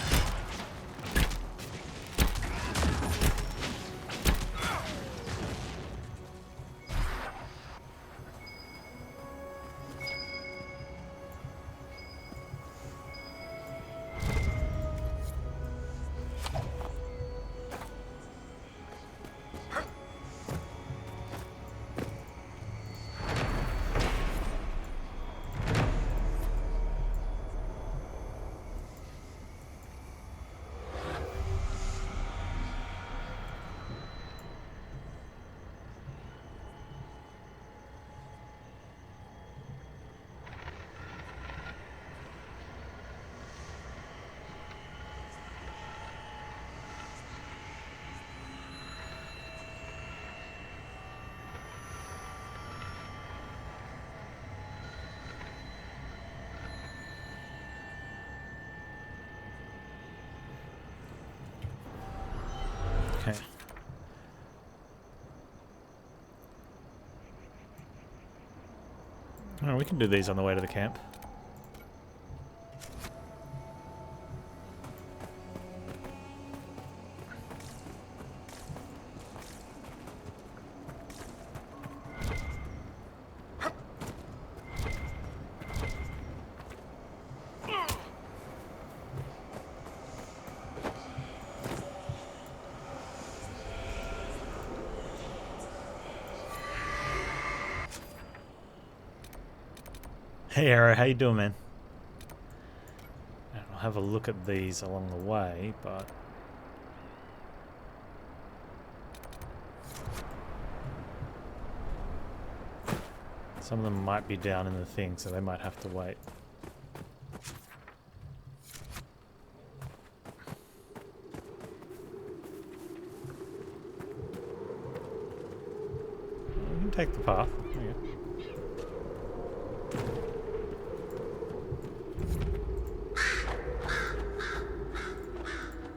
Okay. Oh, we can do these on the way to the camp. Hey Arrow, how you doing, man? I'll have a look at these along the way, but some of them might be down in the thing, so they might have to wait. You can take the path. There you go.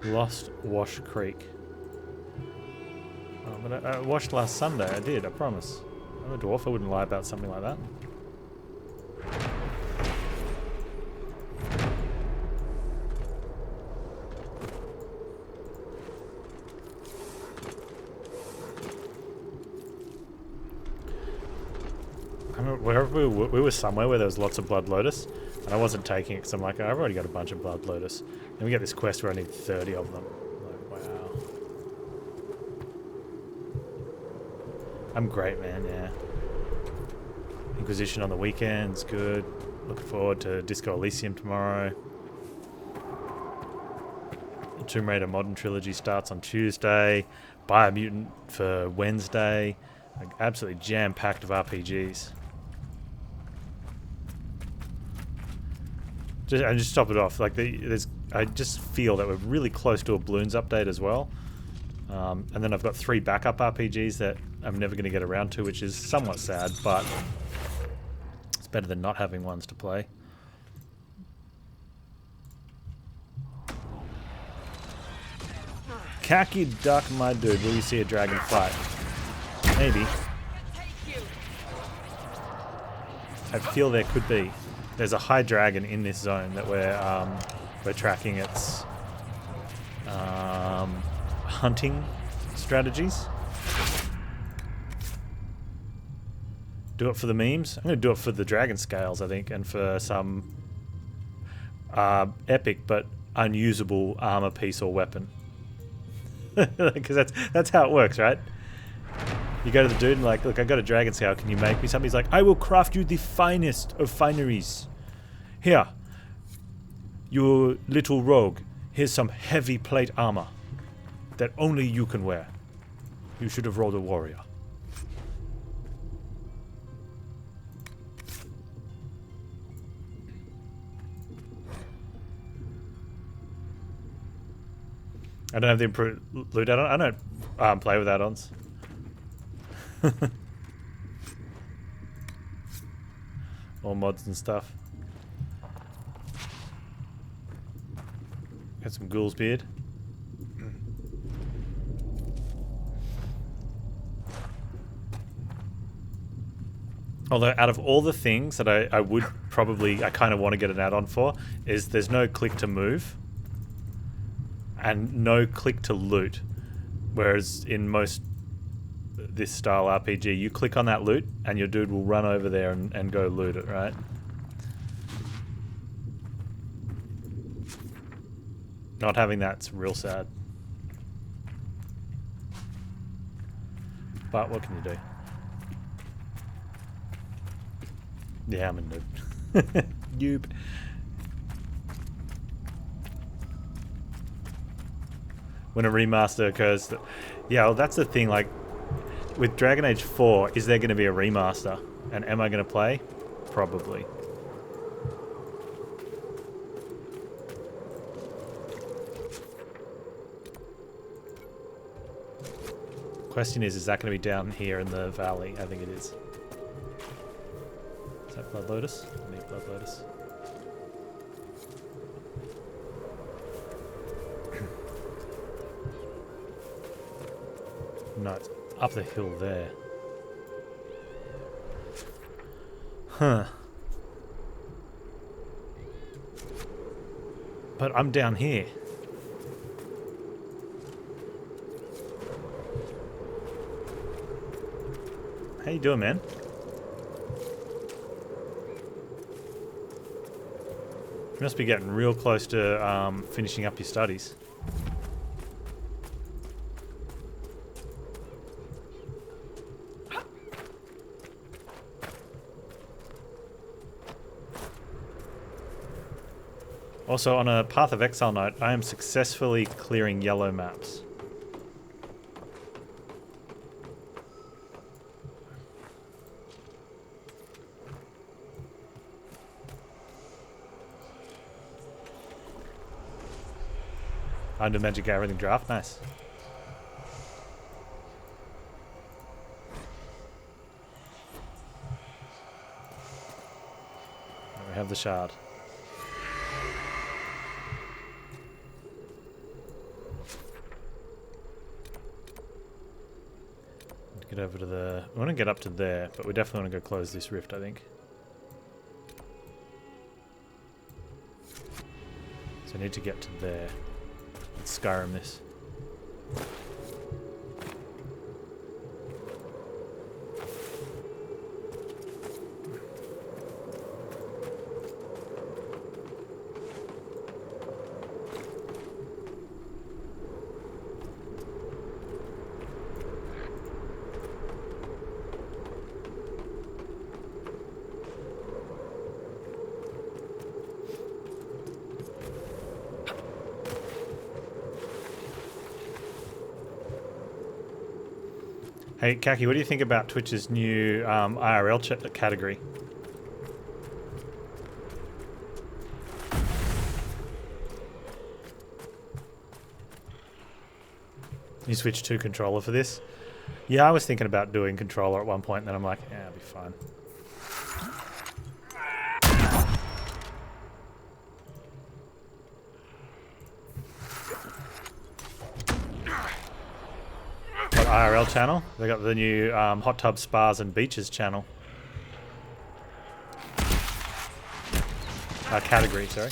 Lost Wash Creek. Oh, but I washed last Sunday. I did, I promise. I'm a dwarf. I wouldn't lie about something like that. I remember wherever we were somewhere where there was lots of Blood Lotus, and I wasn't taking it because I'm like, I've already got a bunch of Blood Lotus. And we get this quest where I need 30 of them. Like, wow. I'm great, man, yeah. Inquisition on the weekends, good. Looking forward to Disco Elysium tomorrow. The Tomb Raider Modern Trilogy starts on Tuesday. Biomutant for Wednesday. Like, absolutely jam-packed of RPGs. Just top it off. Like I just feel that we're really close to a Bloons update as well. And then I've got 3 backup RPGs that I'm never going to get around to, which is somewhat sad, but it's better than not having ones to play. Khaki duck, my dude. Will you see a dragon fight? Maybe. I feel there could be. there's a high dragon in this zone that we're tracking its hunting strategies. Do it for the memes. I'm going to do it for the dragon scales, I think, and for some epic but unusable armor piece or weapon. Because that's how it works, right? You go to the dude and like, look, I got a dragon scale. Can you make me something? He's like, I will craft you the finest of fineries. Here, you little rogue. Here's some heavy plate armor that only you can wear. You should have rolled a warrior. I don't have the improved loot add-on. I don't play with add-ons. All mods and stuff. Got some ghoul's beard. Although out of all the things that I would probably, I kind of want to get an add-on for, is there's no click to move. And no click to loot. Whereas in most this style RPG, you click on that loot and your dude will run over there and go loot it, right? Not having that's real sad. But what can you do? Yeah, I'm a noob. Noob. When a remaster occurs, yeah, well, that's the thing. Like with Dragon Age 4, is there going to be a remaster? And am I going to play? Probably. Question is that going to be down here in the valley? I think it is. Is that Blood Lotus? I need Blood Lotus. No, it's up the hill there. Huh. But I'm down here. How you doing, man? You must be getting real close to finishing up your studies. Also, on a Path of Exile note, I am successfully clearing yellow maps. Under Magic Gathering draft, nice. We have the shard. Get over to the... I want to get up to there, but we definitely want to go close this rift, I think. So I need to get to there. Let's Skyrim this. Hey, Kaki, what do you think about Twitch's new IRL category? You switch to controller for this? Yeah, I was thinking about doing controller at one point, and then I'm like, yeah, it'll be fine. IRL channel. They got the new hot tub spas and beaches channel. Category, sorry.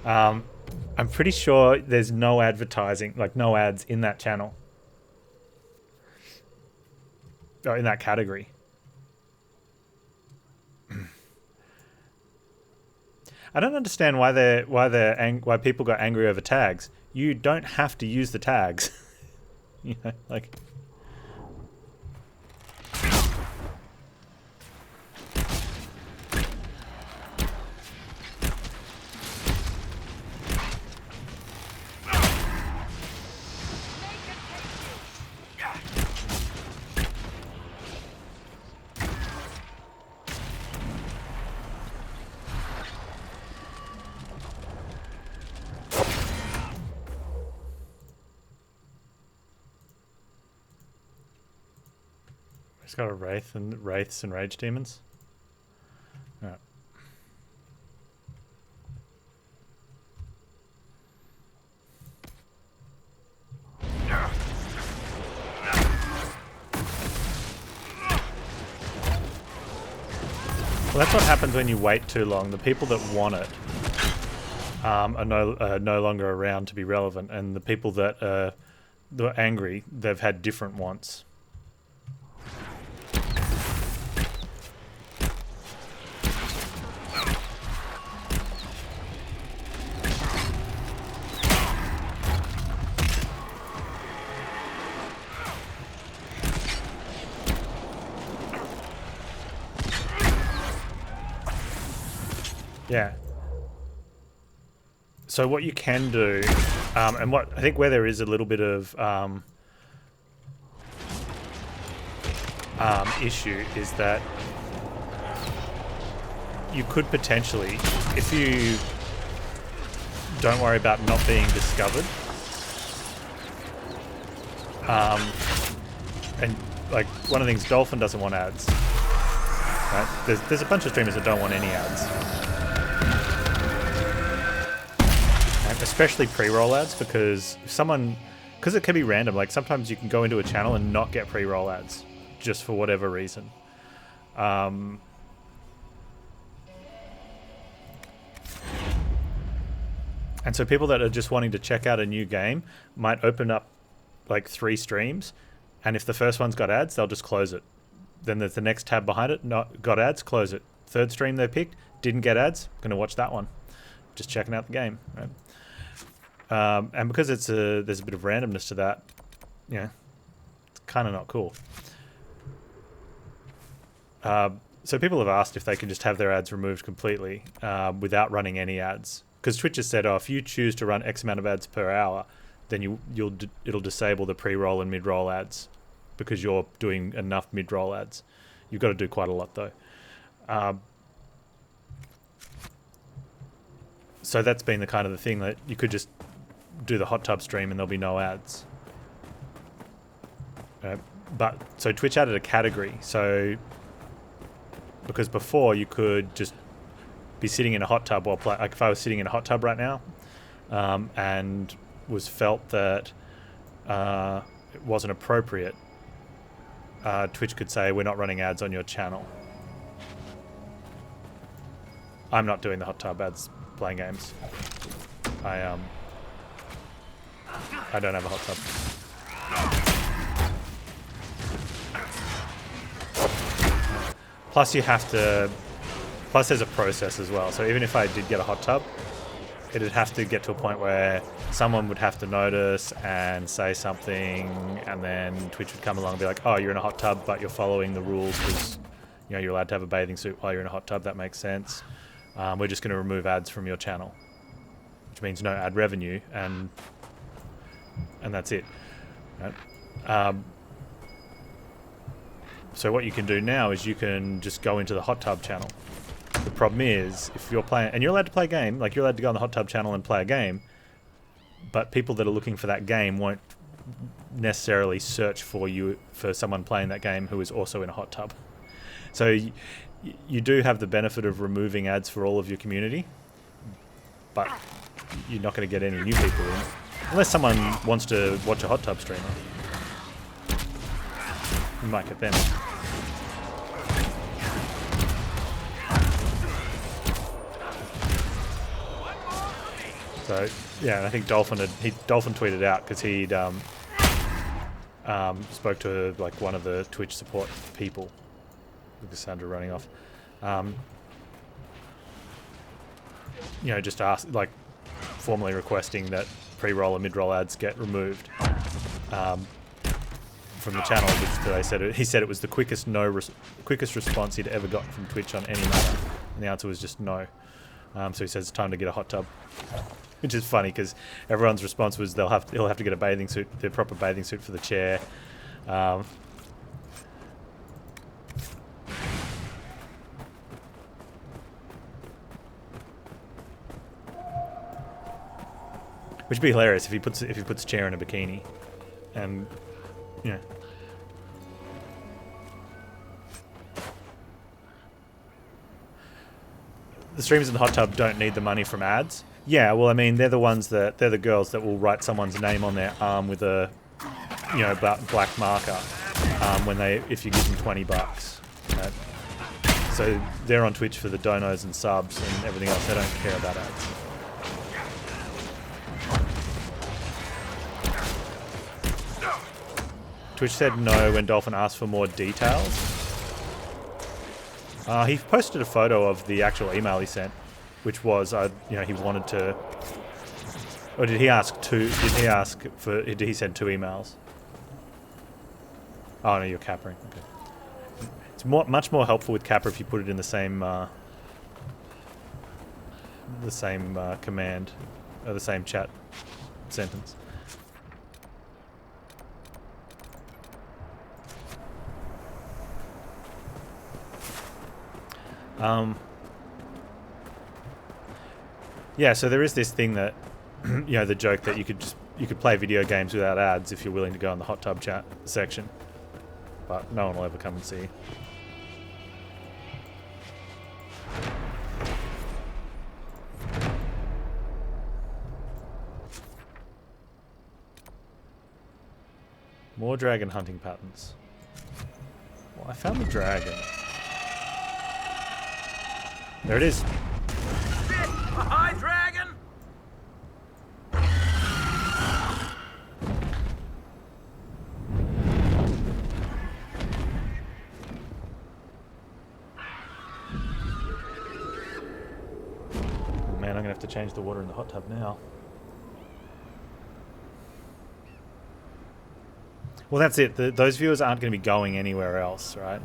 I'm pretty sure there's no advertising, like no ads in that channel. Or in that category. I don't understand why people got angry over tags. You don't have to use the tags. You know, like. It's got a wraiths and rage demons. Alright. Well, that's what happens when you wait too long. The people that want it are no longer around to be relevant, and the people that are angry, they've had different wants. Yeah. So what you can do, and what I think where there is a little bit of issue is that you could potentially, if you don't worry about not being discovered, and like one of the things, Dolphin doesn't want ads. Right? There's a bunch of streamers that don't want any ads. Especially pre-roll ads, because it can be random. Like sometimes you can go into a channel and not get pre-roll ads just for whatever reason. And so people that are just wanting to check out a new game might open up like 3 streams, and if the first one's got ads, they'll just close it. Then there's the next tab behind it, not got ads, close it. Third stream they picked, didn't get ads, gonna watch that one. Just checking out the game, right? And because there's a bit of randomness to that, yeah, it's kind of not cool. So people have asked if they can just have their ads removed completely without running any ads. Because Twitch has said, oh, if you choose to run X amount of ads per hour, then it'll disable the pre-roll and mid-roll ads because you're doing enough mid-roll ads. You've got to do quite a lot though. So that's been the kind of the thing that you could just do the hot tub stream and there'll be no ads. But so Twitch added a category. So because before you could just be sitting in a hot tub while playing. Like if I was sitting in a hot tub right now, and was felt that it wasn't appropriate, Twitch could say we're not running ads on your channel. I'm not doing the hot tub ads playing games. I don't have a hot tub. Plus plus there's a process as well. So even if I did get a hot tub, it'd have to get to a point where someone would have to notice and say something, and then Twitch would come along and be like, oh, you're in a hot tub, but you're following the rules because you're allowed to have a bathing suit while you're in a hot tub. That makes sense. We're just going to remove ads from your channel, which means no ad revenue, and that's it. Right? So what you can do now is you can just go into the hot tub channel. The problem is, if you're playing, and you're allowed to play a game, like you're allowed to go on the hot tub channel and play a game, but people that are looking for that game won't necessarily search for someone playing that game who is also in a hot tub. So you do have the benefit of removing ads for all of your community, but you're not going to get any new people in. Unless someone wants to watch a hot tub streamer. You might get them. So yeah, I think Dolphin tweeted out because he'd spoke to like one of the Twitch support people with Cassandra running off. You know, just asked, like, formally requesting that pre-roll and mid-roll ads get removed from the channel. Which he said it was the quickest response he'd ever gotten from Twitch on any matter, and the answer was just no. So he says it's time to get a hot tub, which is funny because everyone's response was he'll have to get a bathing suit, the proper bathing suit for the chair. Which would be hilarious if he puts chair in a bikini, and you know. The streamers in the hot tub don't need the money from ads. Yeah, well, I mean, they're the girls that will write someone's name on their arm with a, you know, black marker if you give them $20. Right? So they're on Twitch for the donos and subs and everything else. They don't care about ads. Twitch said no when Dolphin asked for more details. He posted a photo of the actual email he sent, which was, he wanted to. Or did he ask two? Did he send 2 emails? Oh no, you're cappering. Okay. It's much more helpful with capper if you put it in the same command, or the same chat sentence. Yeah, so there is this thing that, you know, the joke that you could play video games without ads if you're willing to go in the hot tub chat section, but no one will ever come and see. More dragon hunting patterns. Well, I found the dragon. There it is. Hi, dragon! Oh man, I'm gonna have to change the water in the hot tub now. Well, that's it. Those viewers aren't going to be going anywhere else, right?